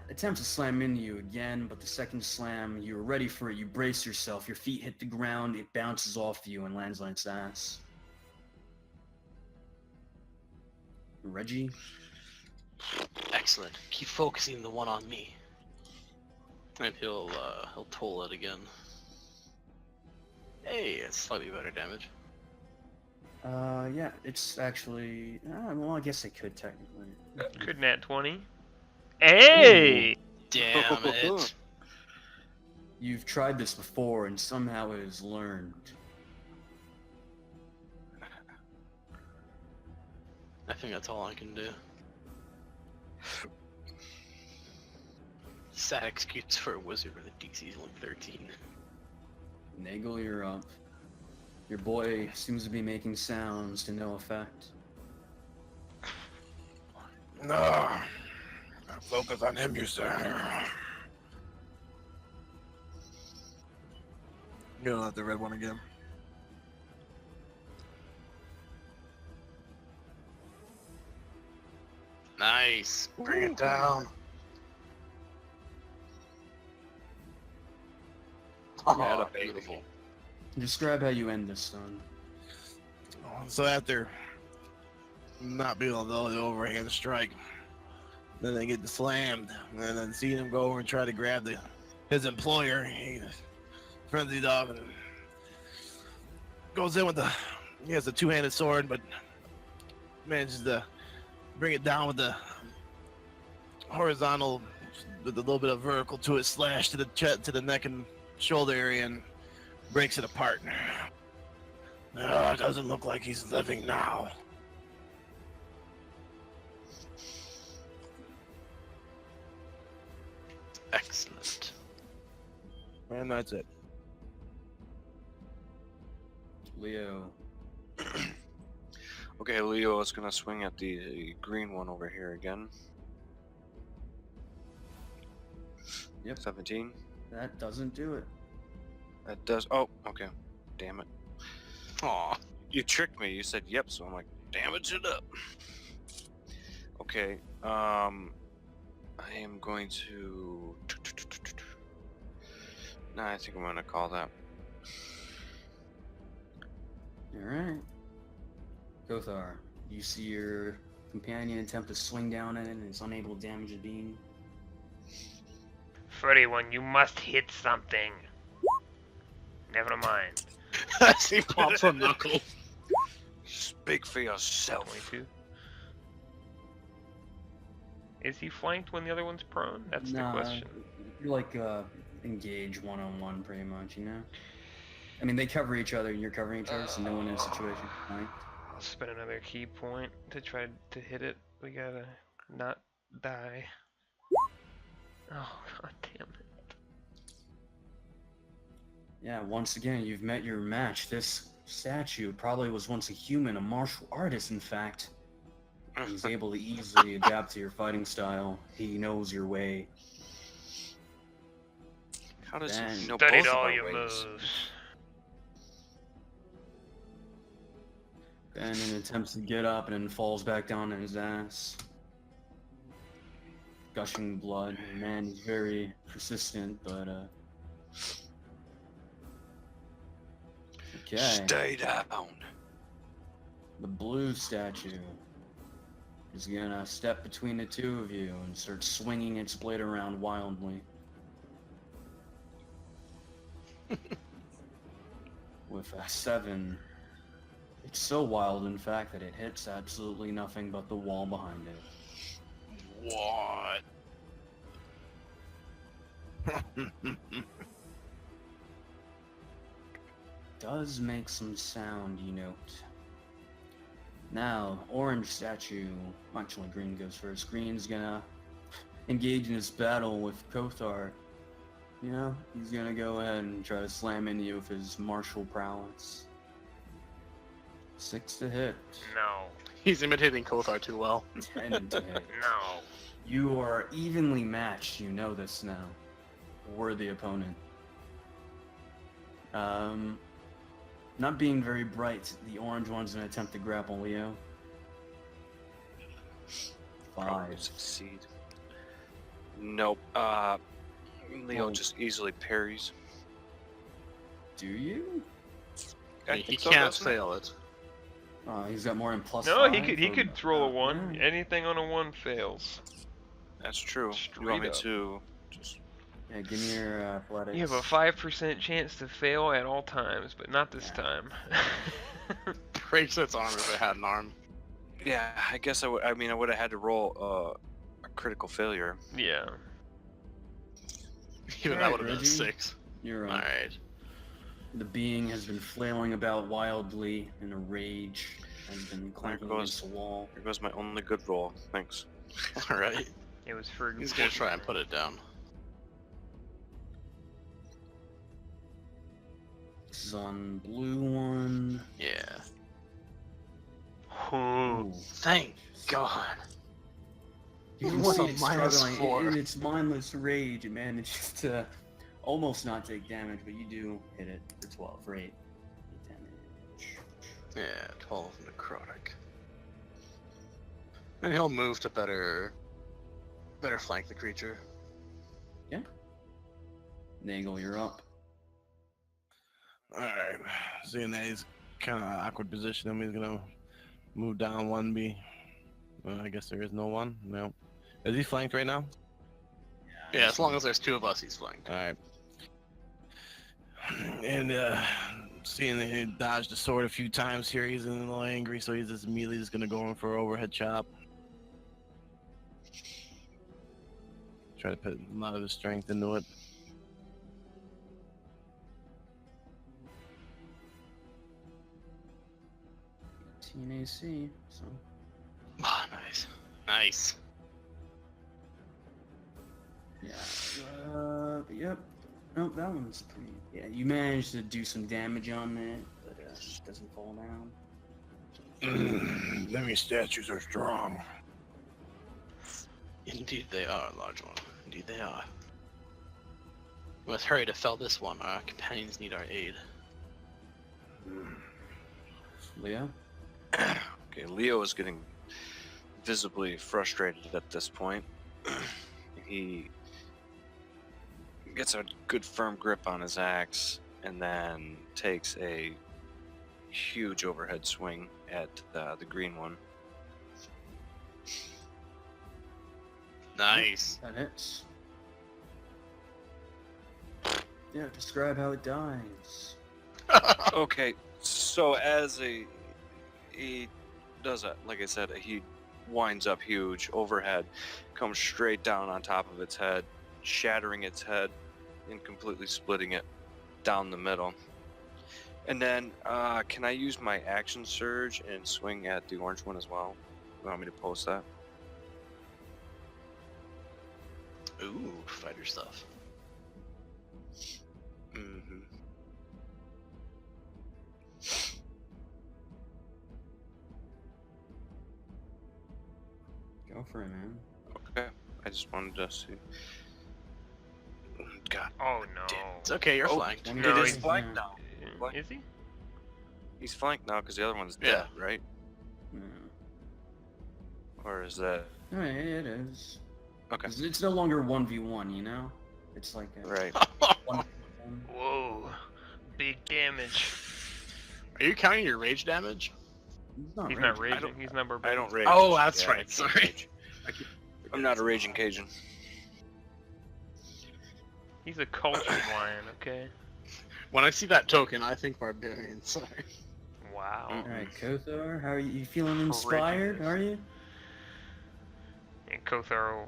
attempts to slam into you again, but the second slam, you're ready for it, you brace yourself, your feet hit the ground, it bounces off you and lands on its ass. Reggie? Excellent. Keep focusing the one on me. And he'll toll it again. Hey, it's slightly better damage. Yeah, it's actually, well, I guess it could technically. Could nat 20. Hey! Damn it. You've tried this before and somehow it has learned. I think that's all I can do. Sad excuse for a wizard with a DC is only 13. Nagel, you're up. Your boy seems to be making sounds to no effect. No. Focus on him, you sir. You don't have the red one again. Nice. Bring it down. Had Oh, a baby. beautiful. Describe how you end this, son. So after not being able to do the overhand strike, then they get slammed, and then seeing him go over and try to grab his employer, he frenzied off and goes in with he has a two-handed sword, but manages to bring it down with the horizontal, with a little bit of vertical to it, slash to the chest, to the neck and shoulder area, and breaks it apart. No, it doesn't look like he's living now. Excellent. And that's it. Leo. Okay, Leo is gonna swing at the green one over here again. Yep. 17. That doesn't do it. That does. Oh, okay. Damn it. Aw. You tricked me. You said yep, so I'm like, damage it up. Okay. I am going to. Nah, I think I'm gonna call that. Alright. Gothar, you see your companion attempt to swing down at it and it's unable to damage the beam. 31, you must hit something. Never mind. He pops a knuckle. Speak for yourself. 22. Is he flanked when the other one's prone? That's the question. You're like engage one-on-one pretty much, you know? I mean, they cover each other and you're covering each other, so no one in a situation. Right? I'll spend another key point to try to hit it. We gotta not die. Oh, god damn it. Yeah, once again, you've met your match. This statue probably was once a human, a martial artist, in fact. He's able to easily adapt to your fighting style. He knows your way. How does Then- he know Studied both of all our your ways? moves. Ben attempts to get up and then falls back down on his ass. Gushing blood. Man, he's very persistent, but okay. Stay down. The blue statue is gonna step between the two of you and start swinging its blade around wildly. With a 7. It's so wild, in fact, that it hits absolutely nothing but the wall behind it. What? Does make some sound, you note. Now, orange statue, actually green goes first. Green's gonna engage in this battle with Kothar. You know, he's gonna go ahead and try to slam into you with his martial prowess. 6 to hit. No. He's imitating Kothar too well. 10 to hit. No. You are evenly matched, you know this now. Worthy opponent. Not being very bright, the orange one's gonna attempt to grapple Leo. Probably 5. succeed. Nope. Leo Oh. just easily parries. Do you? I He think so, can't doesn't it? fail it. He's got more than plus No, 5. he could roll a 1. Yeah. Anything on a 1 fails. That's true. Straight You want me up. to just Yeah, give me your athletics. You have a 5% chance to fail at all times, but not this Yeah. time. Breaks its arm if it had an arm. Yeah, I guess I would. I mean, I would have had to roll a critical failure. Yeah. Even that Alright, would have been a Reggie. 6. You're Alright. The being has been flailing about wildly in a rage and been clanking goes- against the wall. Here goes my only good roll. Thanks. Alright. It was for. He's gonna try and put it down. This is on blue one. Yeah. Ooh. Ooh. Thank God. You It can was see a it's minus struggling 4. in its mindless rage. It managed to almost not take damage, but you do hit it for 12, for 8 damage. Yeah, 12 necrotic. And he'll move to better flank the creature. Nagel, you're up. Alright. Seeing that he's kind of awkward position, he's gonna move down 1B. I guess there is no one. No. Is he flanked right now? Yeah, as long as there's 2 of us, he's flanked. Alright. And seeing that he dodged the sword a few times here, he's a little angry, so he's just immediately just gonna go in for an overhead chop. Try to put a lot of his strength into it. AC, so Ah, nice. Nice. yeah. Yep. Nope, that one's pretty. Yeah, you managed to do some damage on that, but it doesn't fall down. Them statues are strong. Indeed they are, large one. Indeed they are. We must hurry to fell this one. Our companions need our aid. Leo? Okay, Leo is getting visibly frustrated at this point. He gets a good firm grip on his axe and then takes a huge overhead swing at the green one. Nice. That hits. Yeah, describe how it dies. Okay, so as he does that, like I said, he winds up huge overhead, comes straight down on top of its head, shattering its head and completely splitting it down the middle. And then, can I use my action surge and swing at the orange one as well? You want me to post that? Ooh, fighter stuff. Mm-hmm. Go for it, man. Okay. I just wanted to see. God. Oh no. It's okay, you're Oh, flanked. One It No, is he's- flanked now. What? Is he? He's flanked now because the other one's Yeah. dead, right? Yeah. Or is that Oh, yeah, it is. okay? It's no longer 1v1, you know? It's like a Right. 1v1. Whoa. Big damage. Are you counting your rage damage? He's not He's not raging. raging. He's number. I don't rage. Oh, that's Yeah, I right, can't sorry. rage. I'm not a raging Cajun. He's a cultured lion. Okay. When I see that token, I think barbarian. Sorry. Wow. Alright, Kothar, how are you? You feeling inspired, Horrendous. are you? And Kothar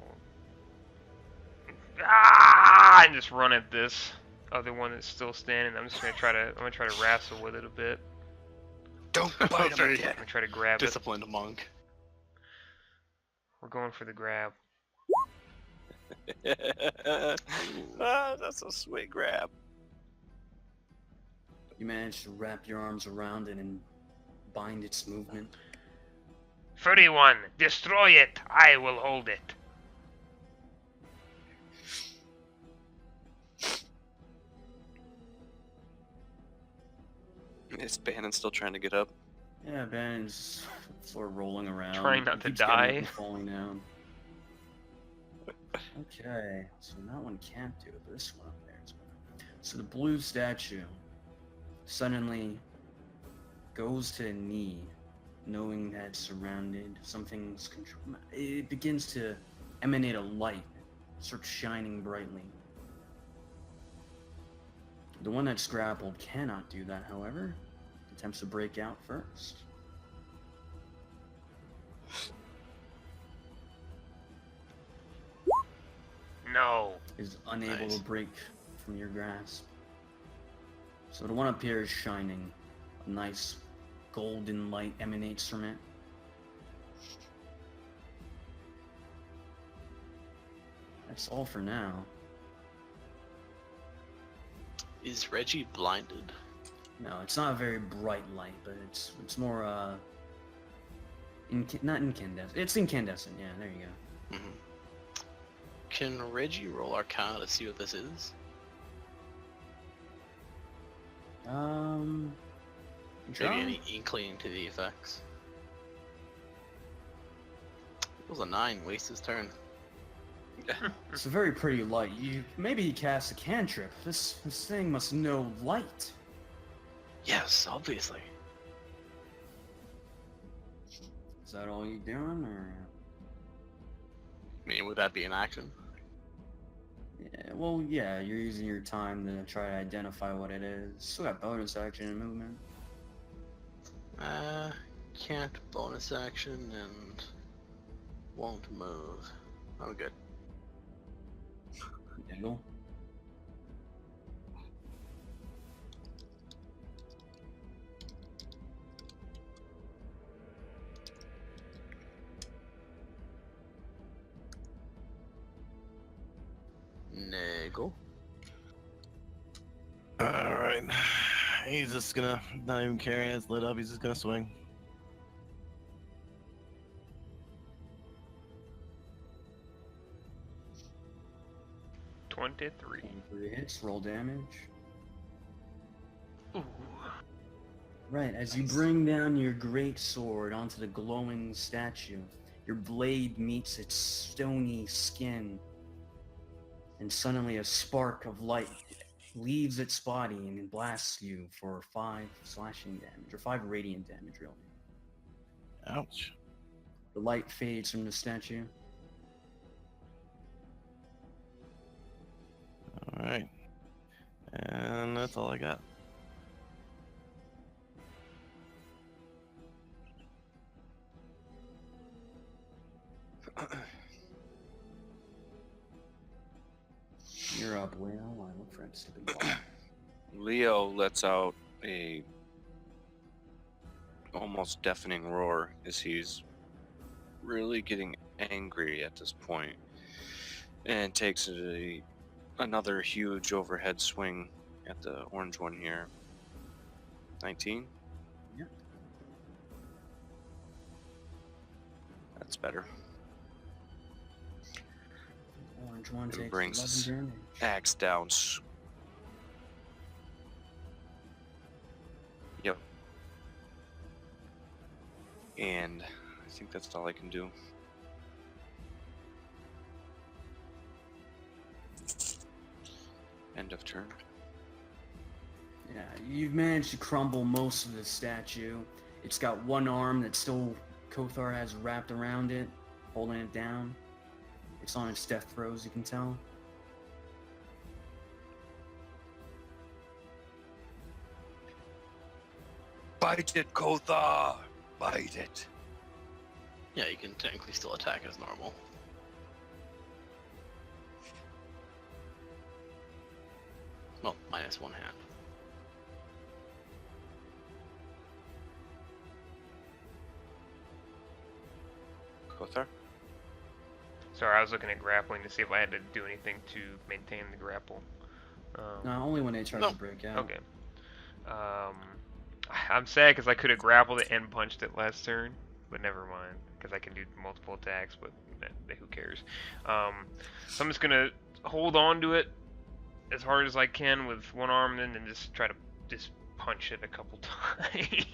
and just run at this other one that's still standing. I'm just gonna try to wrestle with it a bit. Don't bite him Very again. I'm gonna try to grab it. Disciplined monk. We're going for the grab. Ah, that's a sweet grab. You managed to wrap your arms around it and bind its movement. 31. Destroy it. I will hold it. Is Bannon still trying to get up? Yeah, Ban's sort of rolling around. Trying not He to keeps getting up die. and falling down. Okay, so that one can't do it, but this one up there is gonna. So the blue statue suddenly goes to a knee, knowing that it's surrounded. Something's control. It begins to emanate a light, starts shining brightly. The one that's grappled cannot do that, however. Attempts to break out first. No. Is unable Nice. to break from your grasp. So the one up here is shining. A nice golden light emanates from it. That's all for now. Is Reggie blinded? No, it's not a very bright light, but it's more not incandescent. It's incandescent. Yeah, there you go. Mm-hmm. Can Reggie roll Arcana to see what this is? Maybe Try. any inkling to the effects. It was a 9, waste his turn. It's a very pretty light. Maybe he cast a cantrip. This thing must know light. Yes, obviously. Is that all you doing, or? I mean, would that be an action? Yeah, well, yeah, you're using your time to try to identify what it is. Still got bonus action and movement. Can't bonus action and won't move. I'm good. Dingle. Nego. Alright. He's just gonna, not even caring, it's lit up, he's just gonna swing. Twenty-three. 23 hits, roll damage. Ooh. Right, as you bring down your great sword onto the glowing statue, your blade meets its stony skin, and suddenly a spark of light leaves its body and it blasts you for 5 slashing damage, or 5 radiant damage, really. Ouch. The light fades from the statue. Alright. And that's all I got. You're up, Leo. I look for that stupid ball. Leo lets out a almost deafening roar as he's really getting angry at this point. and takes another huge overhead swing at the orange one here. 19? Yep. That's better. Orange one It takes brings 11 damage. Axe down. Yep. And I think that's all I can do. End of turn. Yeah, you've managed to crumble most of the statue. It's got one arm that still Kothar has wrapped around it, holding it down. It's on its death throes, you can tell. Bite it, Kothar! Bite it. Yeah, you can technically still attack as normal. Well, minus one hand. Kothar? Sorry, I was looking at grappling to see if I had to do anything to maintain the grapple. No, only when they try No. to break out. Okay. I'm sad because I could have grappled it and punched it last turn, but never mind, because I can do multiple attacks, but who cares? So I'm just gonna hold on to it as hard as I can with one arm, and then just try to just punch it a couple times.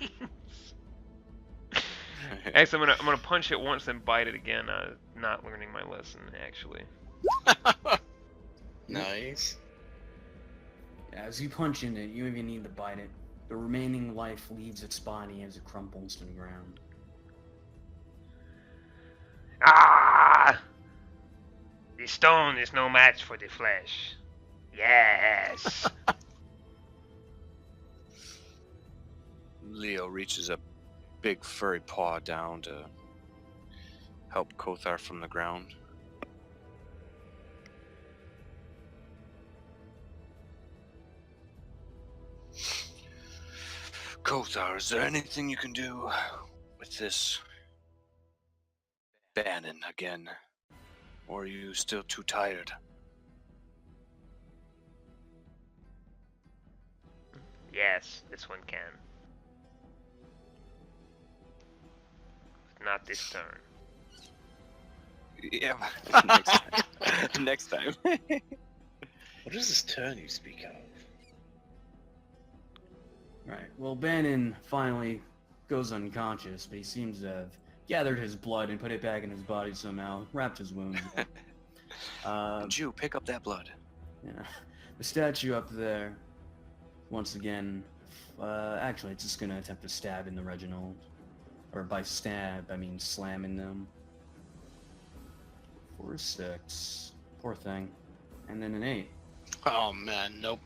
Actually, I'm gonna punch it once, then bite it again. Not learning my lesson, actually. Nice. Yeah, as you punch in it, you even need to bite it. The remaining life leaves its body as it crumples to the ground. Ah! The stone is no match for the flesh. Yes. Leo reaches a big furry paw down to help Kothar from the ground. Kothar, is there anything you can do with this Bannon again? Or are you still too tired? Yes, this one can. But not this turn. Yeah, next time. Next time. What is this turn you speak of? Right. Well, Bannon finally goes unconscious, but he seems to have gathered his blood and put it back in his body somehow, wrapped his wounds up. Jew, pick up that blood. Yeah. The statue up there, once again, actually, it's just gonna attempt to stab in the Reginald. Or by stab, I mean slamming them. 4, 6. Poor thing. And then an 8. Oh man, nope.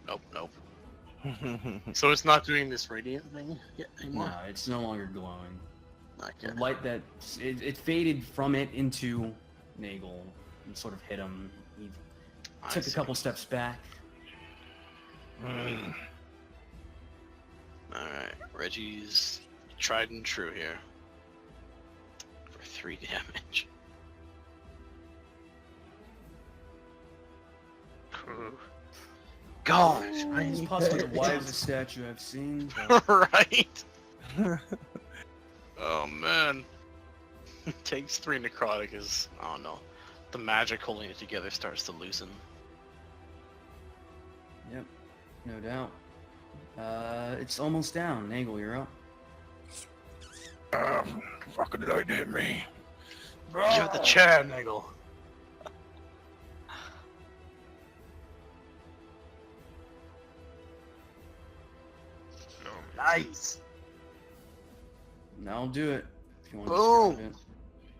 So it's not doing this radiant thing yet anymore? No, it's no longer glowing. Okay. The light that it faded from it into Nagel and sort of hit him. He I took a see. couple steps back. Alright, Reggie's tried and true here. For 3 damage. Ooh. Gosh, It's possibly the wisest statue I've seen. right? Oh man. Takes 3 necrotic is, oh no. The magic holding it together starts to loosen. Yep, no doubt. It's almost down. Nagel, you're up. Fucking light hit me. You're the chair, Nagel. No. Nice. That'll do it. If you want Boom. to describe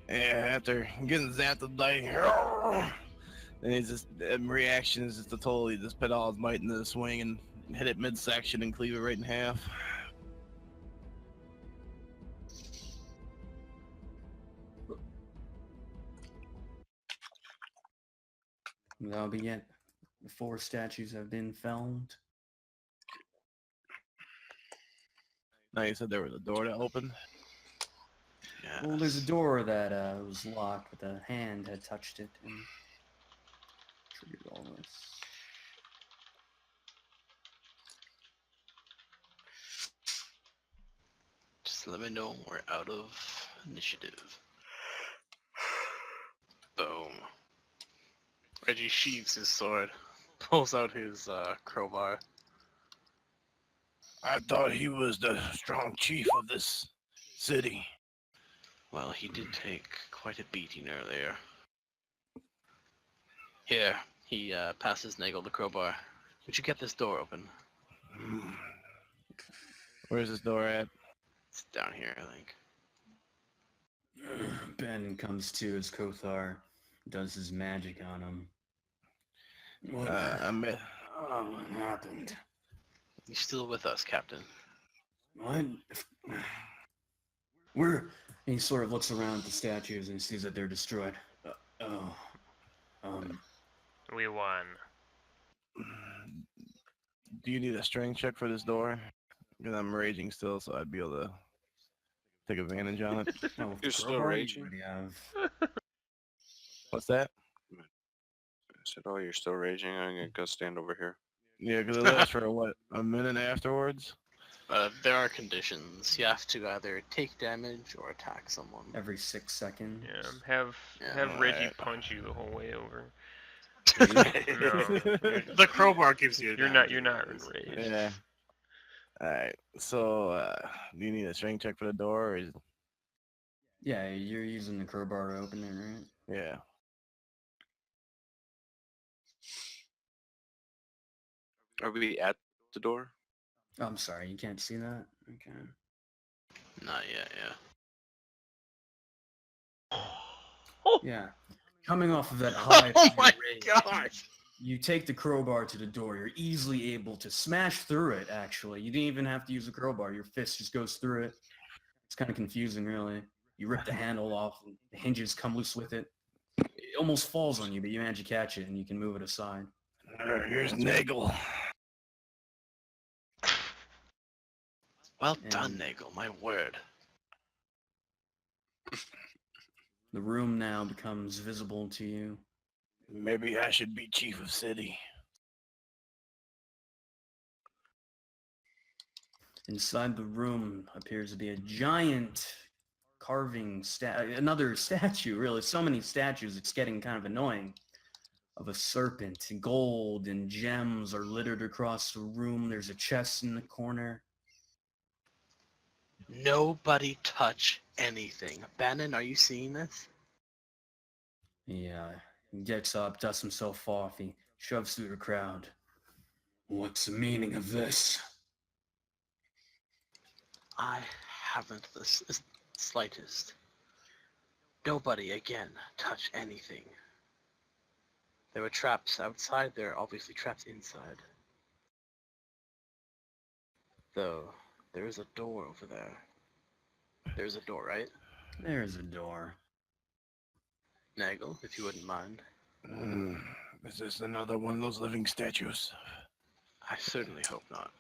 it. Yeah, after getting zapped with lightning, then he's just reaction is just to totally just put all his might into the swing and hit it midsection and cleave it right in half. That'll be it. The 4 statues have been felled. Now you said there was a door that opened. Yeah. Well, there's a door that was locked, but the hand had touched it. And triggered all this. Just let me know when we're out of initiative. Boom. Reggie sheaves his sword, pulls out his crowbar. I thought he was the strong chief of this city. Well, he did take quite a beating earlier. Here, he passes Nagel the crowbar. Would you get this door open? Hmm. Where's this door at? It's down here, I think. Ben comes to as Kothar does his magic on him. What? What happened? You're still with us, Captain. What? Where? And he sort of looks around at the statues and he sees that they're destroyed. Oh. We won. Do you need a strength check for this door? Because I'm raging still, so I'd be able to take advantage on it. Oh, with You're the still crowbar, you raging? already have. What's that? I said, oh, you're still raging? I'm gonna go stand over here. Yeah, because it lasts for what, a minute afterwards? There are conditions. You have to either take damage or attack someone. Every 6 seconds. Yeah, have Yeah, Reggie alright. punch you the whole way over. The crowbar gives you. You're not enraged. Yeah. Alright, so do you need a strength check for the door? Or is... Yeah, you're using the crowbar to open it, right? Yeah. Are we at the door? Oh, I'm sorry, you can't see that? Okay. Not yet, yeah. Yeah. Coming off of that high Oh my rage, gosh! you take the crowbar to the door. You're easily able to smash through it, actually. You didn't even have to use a crowbar. Your fist just goes through it. It's kind of confusing, really. You rip the handle off, and the hinges come loose with it. It almost falls on you, but you manage to catch it, and you can move it aside. Here's Nagel. Well And- done, Nagel, my word. The room now becomes visible to you. Maybe I should be chief of city. Inside the room appears to be a giant carving another statue, really. So many statues, it's getting kind of annoying. Of a serpent. Gold and gems are littered across the room. There's a chest in the corner. Nobody touch anything. Bannon, are you seeing this? He gets up, dusts himself off. He shoves through the crowd. What's the meaning of this? I haven't the slightest. Nobody, again, touch anything. There were traps outside, there are obviously traps inside. Though, there is a door over there. There's a door, right? There's a door. Nagel, if you wouldn't mind. Is this another one of those living statues? I certainly hope not.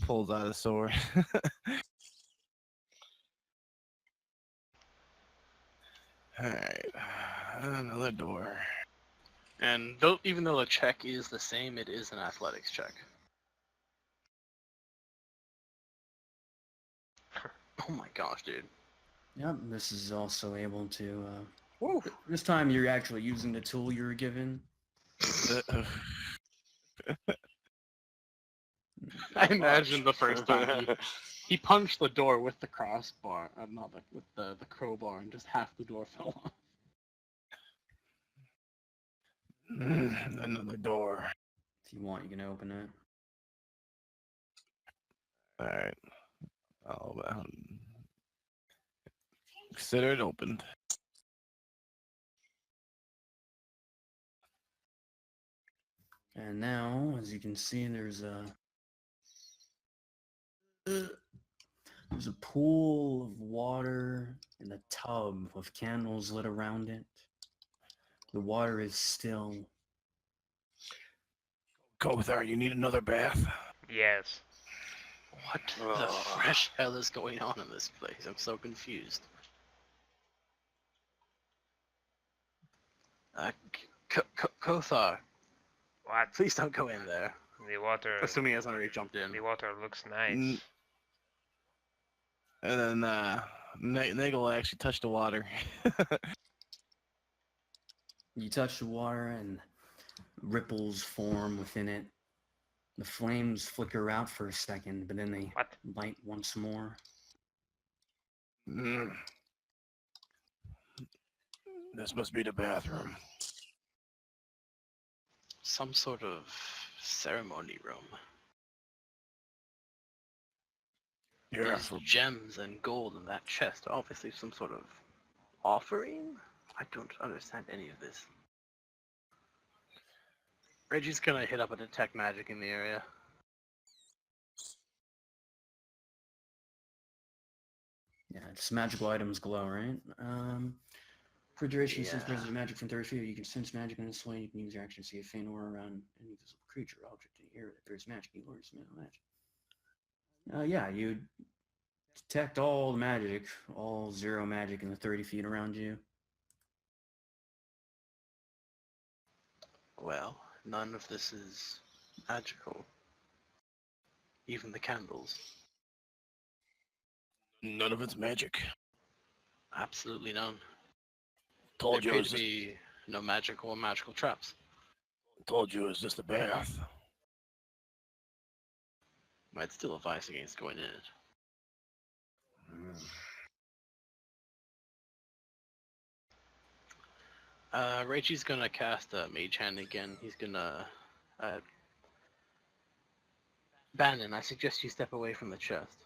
Pulls out a sword. Alright, another door. And even though the check is the same, it is an athletics check. Oh my gosh, dude. Yep, this is also able to... Woo. This time you're actually using the tool you were given. I imagine the first time he punched the door with the crossbar, not with the crowbar, and just half the door fell off. Another door. If you want, you can open it. Alright. Consider it opened. And now, as you can see, there's a pool of water and a tub with candles lit around it. The water is still. Kothar, you need another bath? Yes. What the fresh hell is going on in this place? I'm so confused. Kothar, What? Please don't go in there. The water. Assuming he hasn't already jumped in. The water looks nice. N- And then Nagel actually touched the water. You touch the water and ripples form within it. The flames flicker out for a second, but then they What? light once more. Mm. This must be the bathroom. Some sort of ceremony room. Yeah, There's gems and gold in that chest. Obviously some sort of offering? I don't understand any of this. Reggie's gonna hit up a detect magic in the area. Yeah, it's magical items glow, right? For duration, sense Yeah. presence of magic from 30 feet. You can sense magic in this way. You can use your action to see a faint aura around any visible creature or object in the area that there's magic. You learn some magic. Yeah, you detect all the magic, all zero magic in the 30 feet around you. Well, none of this is magical. Even the candles. none of it's magic. Absolutely none. Told There you it appear was to just, be no magical or magical traps. told you it was just a bath. I'd still advise against going in it. Mm. Reichi's gonna cast Mage Hand again. He's gonna... Bannon, I suggest you step away from the chest.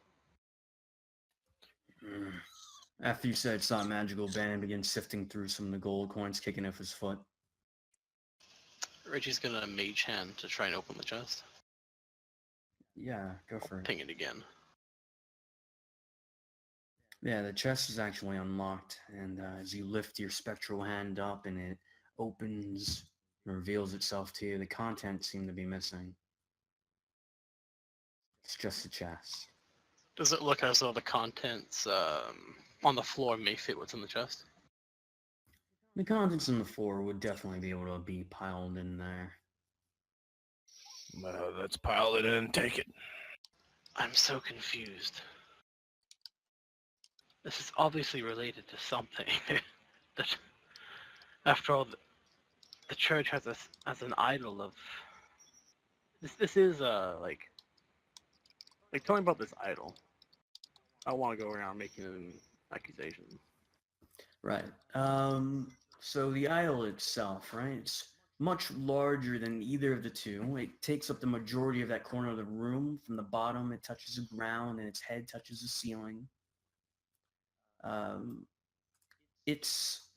Mm. After you said it's not magical, Bannon begins sifting through some of the gold coins, kicking off his foot. Reichi's gonna Mage Hand to try and open the chest. Yeah, go for it. Ping it again. Yeah, the chest is actually unlocked, and as you lift your spectral hand up and it opens and reveals itself to you, the contents seem to be missing. It's just a chest. Does it look as though the contents on the floor may fit what's in the chest? The contents on the floor would definitely be able to be piled in there. Let's pile it in and take it. I'm so confused. This is obviously related to something. That, after all, the church has an idol of. This is like tell me about this idol. I want to go around making an accusation. Right. So the idol itself, right? It's much larger than either of the two. It takes up the majority of that corner of the room. From the bottom, it touches the ground, and its head touches the ceiling. It's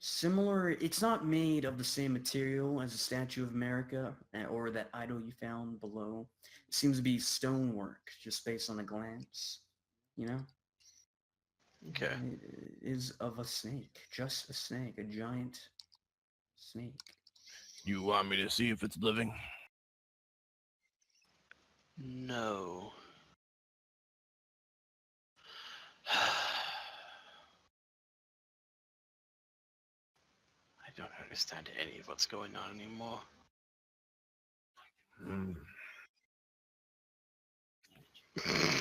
similar. It's not made of the same material as the Statue of America or that idol you found below. It seems to be stonework, just based on a glance. You know? Okay. It is of a snake. Just a snake. A giant snake. You want me to see if it's living? No. I don't understand any of what's going on anymore. Mm.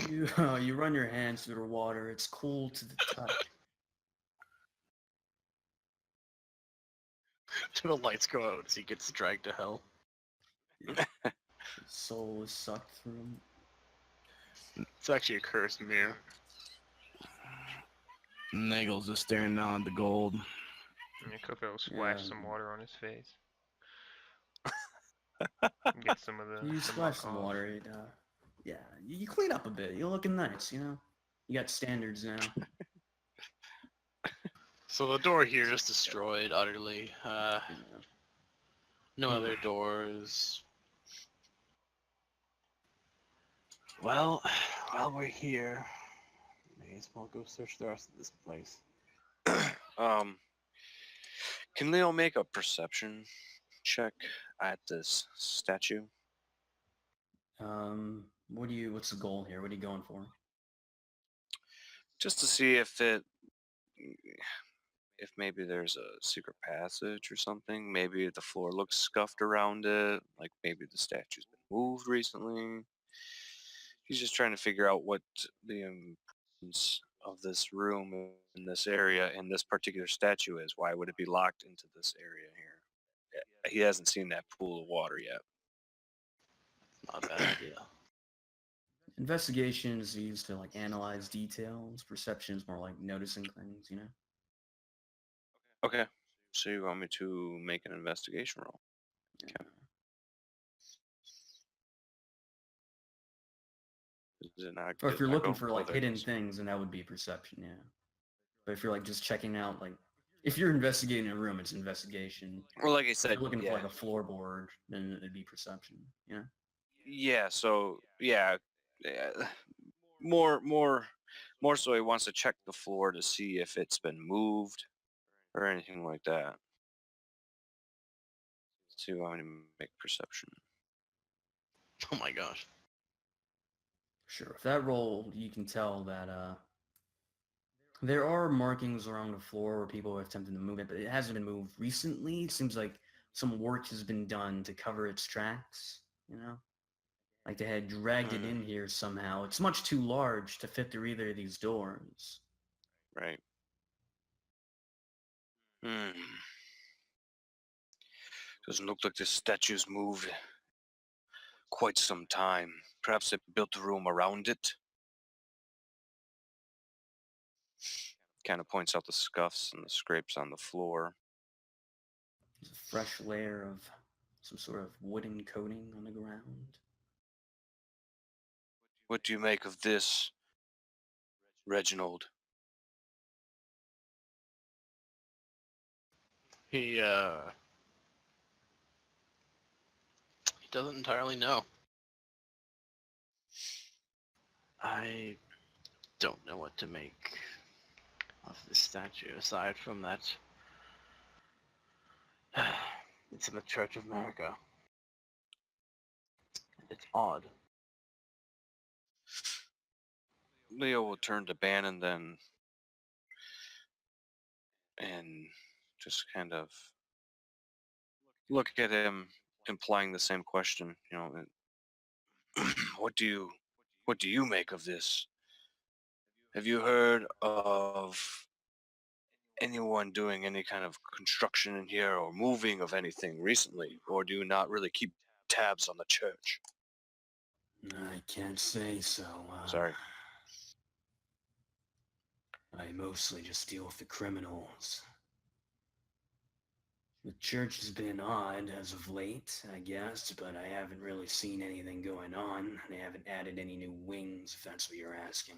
You run your hands through the water. It's cool to the touch. Do the lights go out as he gets dragged to hell? His soul is sucked through him. It's actually a cursed mirror. Nagel's just staring down at the gold. And Coco splash Yeah. some water on his face. Get some of the. You the splash muck some off. water. Yeah, you clean up a bit. You're looking nice, you know? You got standards now. So the door here is destroyed utterly. No Hmm. other doors. Well, while we're here, may as well go search the rest of this place. Can Leo make a perception check at this statue? What's the goal here? What are you going for? Just to see if if maybe there's a secret passage or something. Maybe the floor looks scuffed around it, like maybe the statue's been moved recently. He's just trying to figure out what the importance of this room in this area and this particular statue is. Why would it be locked into this area here? Yeah, he hasn't seen that pool of water yet. Not a bad idea. Investigation is used to like analyze details. Perception is more like noticing things, you know? Okay. So you want me to make an investigation roll? Okay. Is it not? Or if Did you're not looking go? for Oh, like there it hidden is. things, then that would be perception, yeah. But if you're like just checking out, like, if you're investigating a room, it's investigation. Well, like I If said, you're looking for yeah. like a floorboard, then it'd be perception, you know? Yeah, so yeah, more so he wants to check the floor to see if it's been moved or anything like that. So you want me to make perception? Oh my gosh. Sure. If that roll, you can tell that there are markings around the floor where people have attempted to move it, but it hasn't been moved recently. It seems like some work has been done to cover its tracks, you know? Like they had dragged it in here somehow. It's much too large to fit through either of these doors. Right. Hmm. Doesn't look like the statue's moved quite some time. Perhaps they built the room around it. Kind of points out the scuffs and the scrapes on the floor. There's a fresh layer of some sort of wooden coating on the ground. What do you make of this, Reginald? He doesn't entirely know. I don't know what to make of this statue aside from that it's in the Church of America. It's odd. Leo will turn to Bannon then and just kind of look at him, implying the same question. You know, what do you make of this? Have you heard of anyone doing any kind of construction in here or moving of anything recently, or do you not really keep tabs on the church? I can't say so. Sorry. I mostly just deal with the criminals. The church has been odd as of late, I guess, but I haven't really seen anything going on. They haven't added any new wings, if that's what you're asking.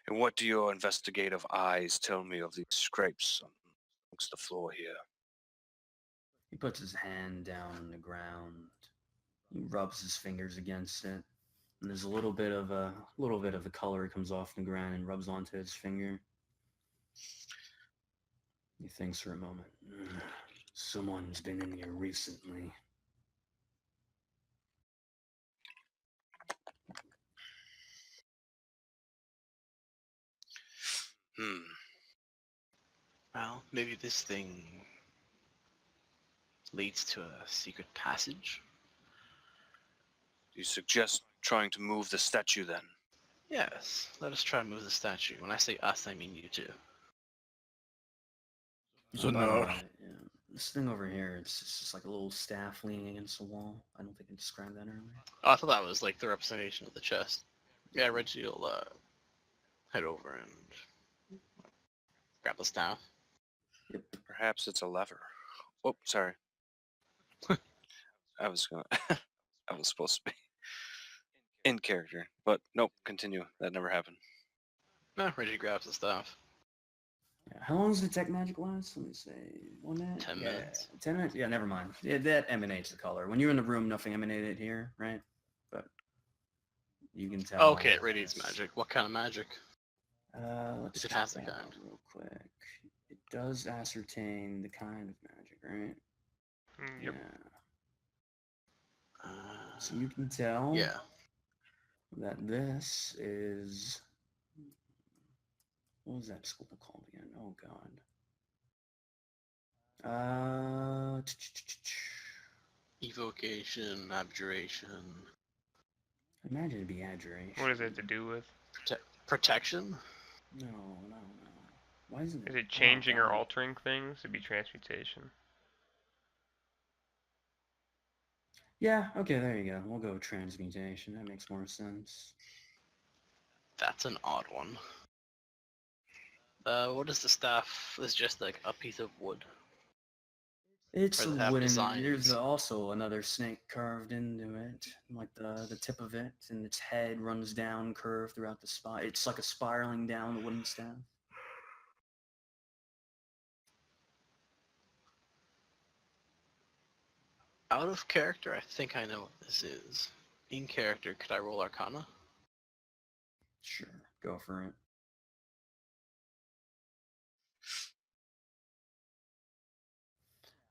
And what do your investigative eyes tell me of these scrapes amongst the floor here? He puts his hand down on the ground. He rubs his fingers against it, and there's a little bit of a color comes off the ground and rubs onto his finger. He thinks for a moment. Someone's been in here recently. Well, maybe this thing leads to a secret passage. Do you suggest trying to move the statue then? Yes, let us try and move the statue. When I say us, I mean you two. So By the no. way, yeah, this thing over here, it's just like a little staff leaning against the wall. I don't think I described that earlier. Oh, I thought that was like the representation of the chest. Yeah, Reggie will head over and grab the staff. Yep. Perhaps it's a lever. Oh, sorry. I was supposed to be in character, but nope. Continue. That never happened. No, Reggie grabs the staff. Yeah, how long does detect magic last? Let me say 1 minute. 10 Yeah, minutes. 10 minutes. Yeah, never mind. Yeah, that emanates the color. When you're in the room, nothing emanated here, right? But you can tell. Okay, it radiates magic. What kind of magic? Let's If it check has the that out kind. real quick. It does ascertain the kind of magic, right? Yep. So you can tell Yeah. that this is What was that school called again? Oh god. Evocation, abjuration, Imagine it'd be adjuration. What does it have to do with? protection. No. Why isn't it? Is it changing or God. altering things? It'd be transmutation. Yeah, okay, there you go. We'll go with transmutation. That makes more sense. That's an odd one. What is the staff? It's just like a piece of wood. It's Or a they have wooden. designs. There's also another snake carved into it, like the tip of it, and its head runs down, curved throughout the spine. It's like a spiraling down the wooden staff. Out of character, I think I know what this is. In character, could I roll Arcana? Sure, go for it.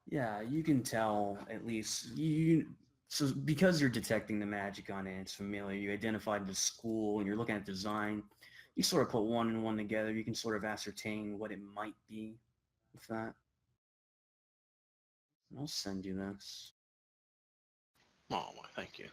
Yeah, you can tell at least so because you're detecting the magic on it, it's familiar. You identified the school and you're looking at design. You sort of put one and one together. You can sort of ascertain what it might be with that. I'll send you this. Oh, well, thank you.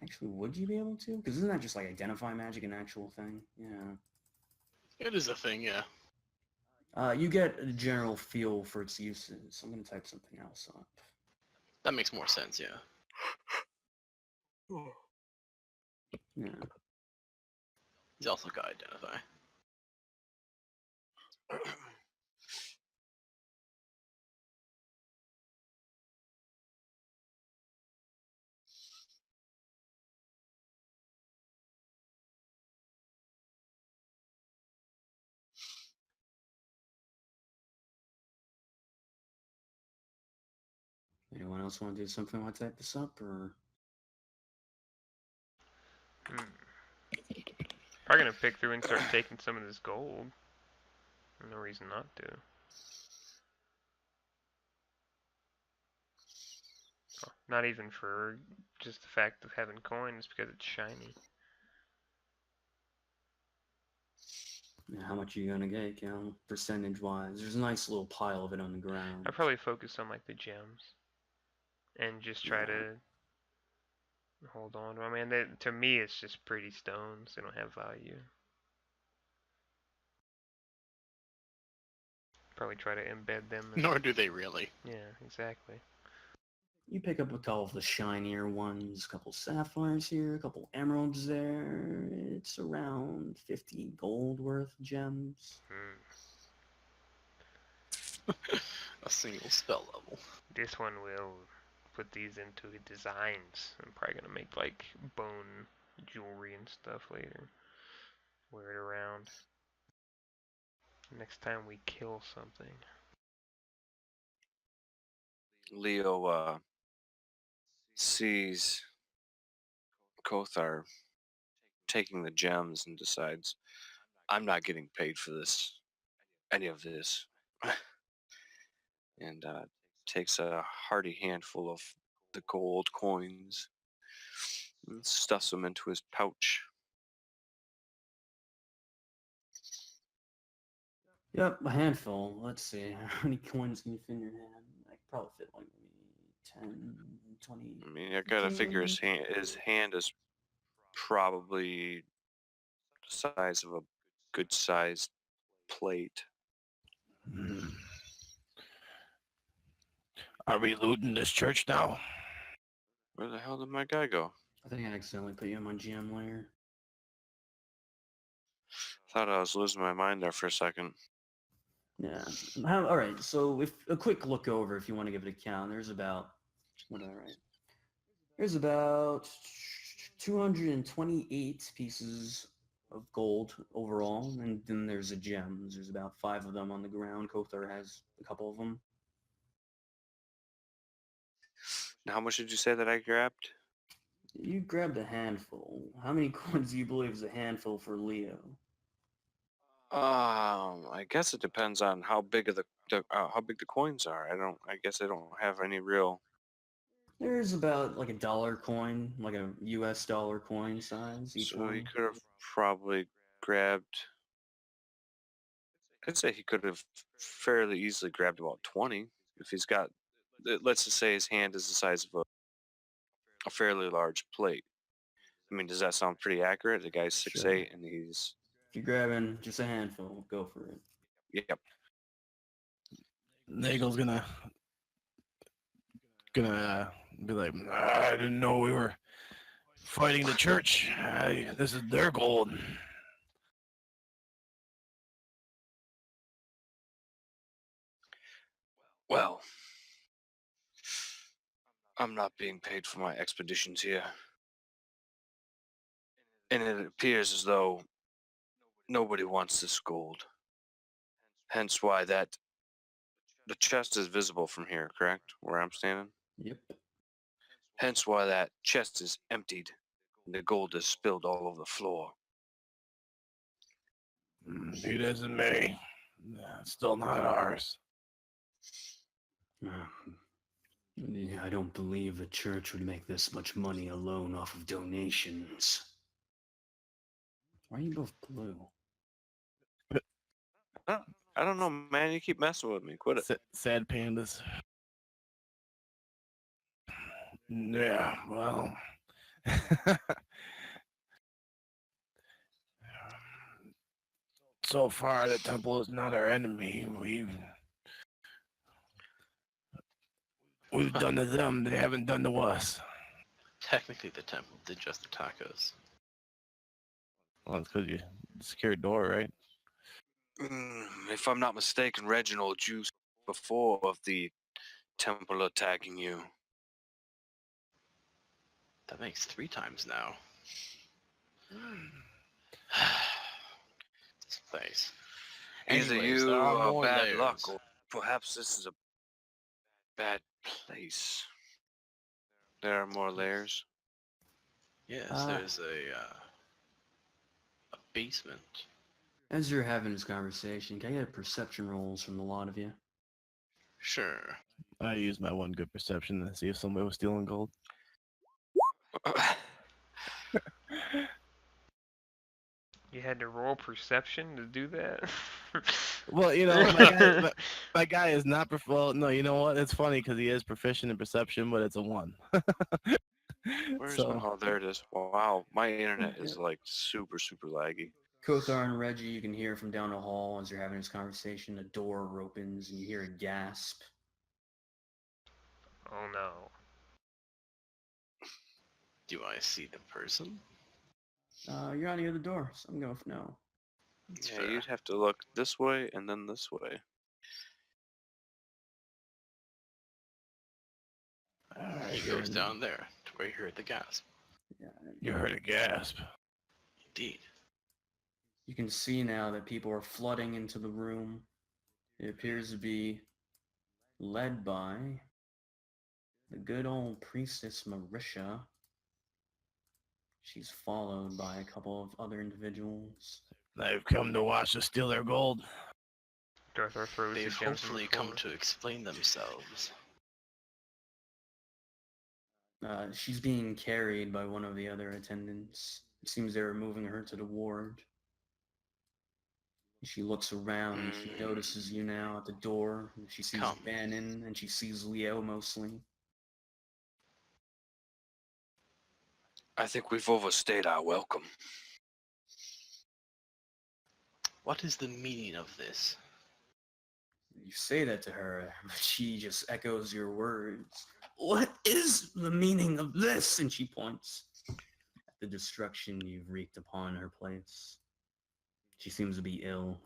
Actually, would you be able to? Because isn't that just like identify magic an actual thing? Yeah. It is a thing, yeah. You get a general feel for its uses. I'm gonna type something else up. That makes more sense, yeah. Yeah. He's also got identify. Anyone else want to do something while I type this up, or? Probably gonna pick through and start taking some of this gold. No reason not to. Oh, not even for just the fact of having coins, because it's shiny. Yeah, how much are you gonna get, Cal? Percentage-wise, there's a nice little pile of it on the ground. I probably focus on like the gems, and just try to hold on to them. I mean, to me, it's just pretty stones. They don't have value. Probably try to embed them. Nor do they really. Yeah, exactly. You pick up a couple of the shinier ones, a couple sapphires here, a couple emeralds there. It's around 50 gold worth gems. A single spell level. This one will put these into the designs. I'm probably gonna make like bone jewelry and stuff later. Wear it around. Next time we kill something. Leo sees Kothar taking the gems and decides, I'm not getting paid for this, any of this. And takes a hearty handful of the gold coins and stuffs them into his pouch. Yep, a handful. Let's see. How many coins can you fit in your hand? I could probably fit like maybe 10, 20. I mean, I gotta figure his hand is probably the size of a good sized plate. Are we looting this church now? Where the hell did my guy go? I think I accidentally put you on my GM layer. Thought I was losing my mind there for a second. Yeah. All right. So, if a quick look over, if you want to give it a count, there's about what did I write? There's about 228 pieces of gold overall, and then there's the gems. There's about 5 of them on the ground. Kothar has a couple of them. Now, how much did you say that I grabbed? You grabbed a handful. How many coins do you believe is a handful for Leo? I guess it depends on how big of the how big the coins are. I guess I don't have any real. There's about like a dollar coin, like a US dollar coin size, each So he one. could have probably grabbed. I'd say he could have fairly easily grabbed about 20 if he's got. Let's just say his hand is the size of a fairly large plate. I mean, does that sound pretty accurate? The guy's 6'8" and he's. If you're grabbing just a handful, go for it. Yep. Nagel's gonna be like, I didn't know we were fighting the church. This is their gold. Well, I'm not being paid for my expeditions here. And it appears as though nobody wants this gold. Hence why the chest is visible from here, correct? Where I'm standing? Yep. Hence why that chest is emptied and the gold is spilled all over the floor. It isn't me. It's still not ours. I don't believe the church would make this much money alone off of donations. Why are you both blue? I don't know, man. You keep messing with me. Quit it. Sad pandas. Yeah, well. So far, the temple is not our enemy. We've done to them, they haven't done to us. Technically, the temple did just attack us. Well, it's because you secured door, right? If I'm not mistaken, Reginald, you before of the temple attacking you. That makes 3 times now. This place. Either Anyways, you there are are more bad layers. luck, or perhaps this is a bad place. There are more layers. Yes, Ah. there's a basement. As you're having this conversation, can I get perception rolls from the lot of you? Sure. I used my one good perception to see if somebody was stealing gold. You had to roll perception to do that? Well, my guy is not well. No, you know what? It's funny because he is proficient in perception, but it's a 1. Where's So- oh, there it is. Wow, my internet is like super laggy. Kothar and Reggie, you can hear from down the hall as you're having this conversation. A door opens and you hear a gasp. Oh no. Do I see the person? You're on the other door, so I'm going for no. That's Yeah, fair. you'd have to look this way and then this way. He goes down there to where you heard the gasp. Yeah, You heard a gasp. Indeed. you can see now that people are flooding into the room. It appears to be led by the good old priestess Marisha. She's followed by a couple of other individuals. They've come to watch us steal their gold. Darthor throws They've his gems on the hopefully come floor. to explain themselves. She's being carried by one of the other attendants. It seems they're moving her to the ward. She looks around and she notices you now at the door. And she sees Come. Bannon and she sees Leo mostly. I think we've overstayed our welcome. What is the meaning of this? You say that to her, but she just echoes your words. What is the meaning of this? And she points at the destruction you've wreaked upon her place. She seems to be ill.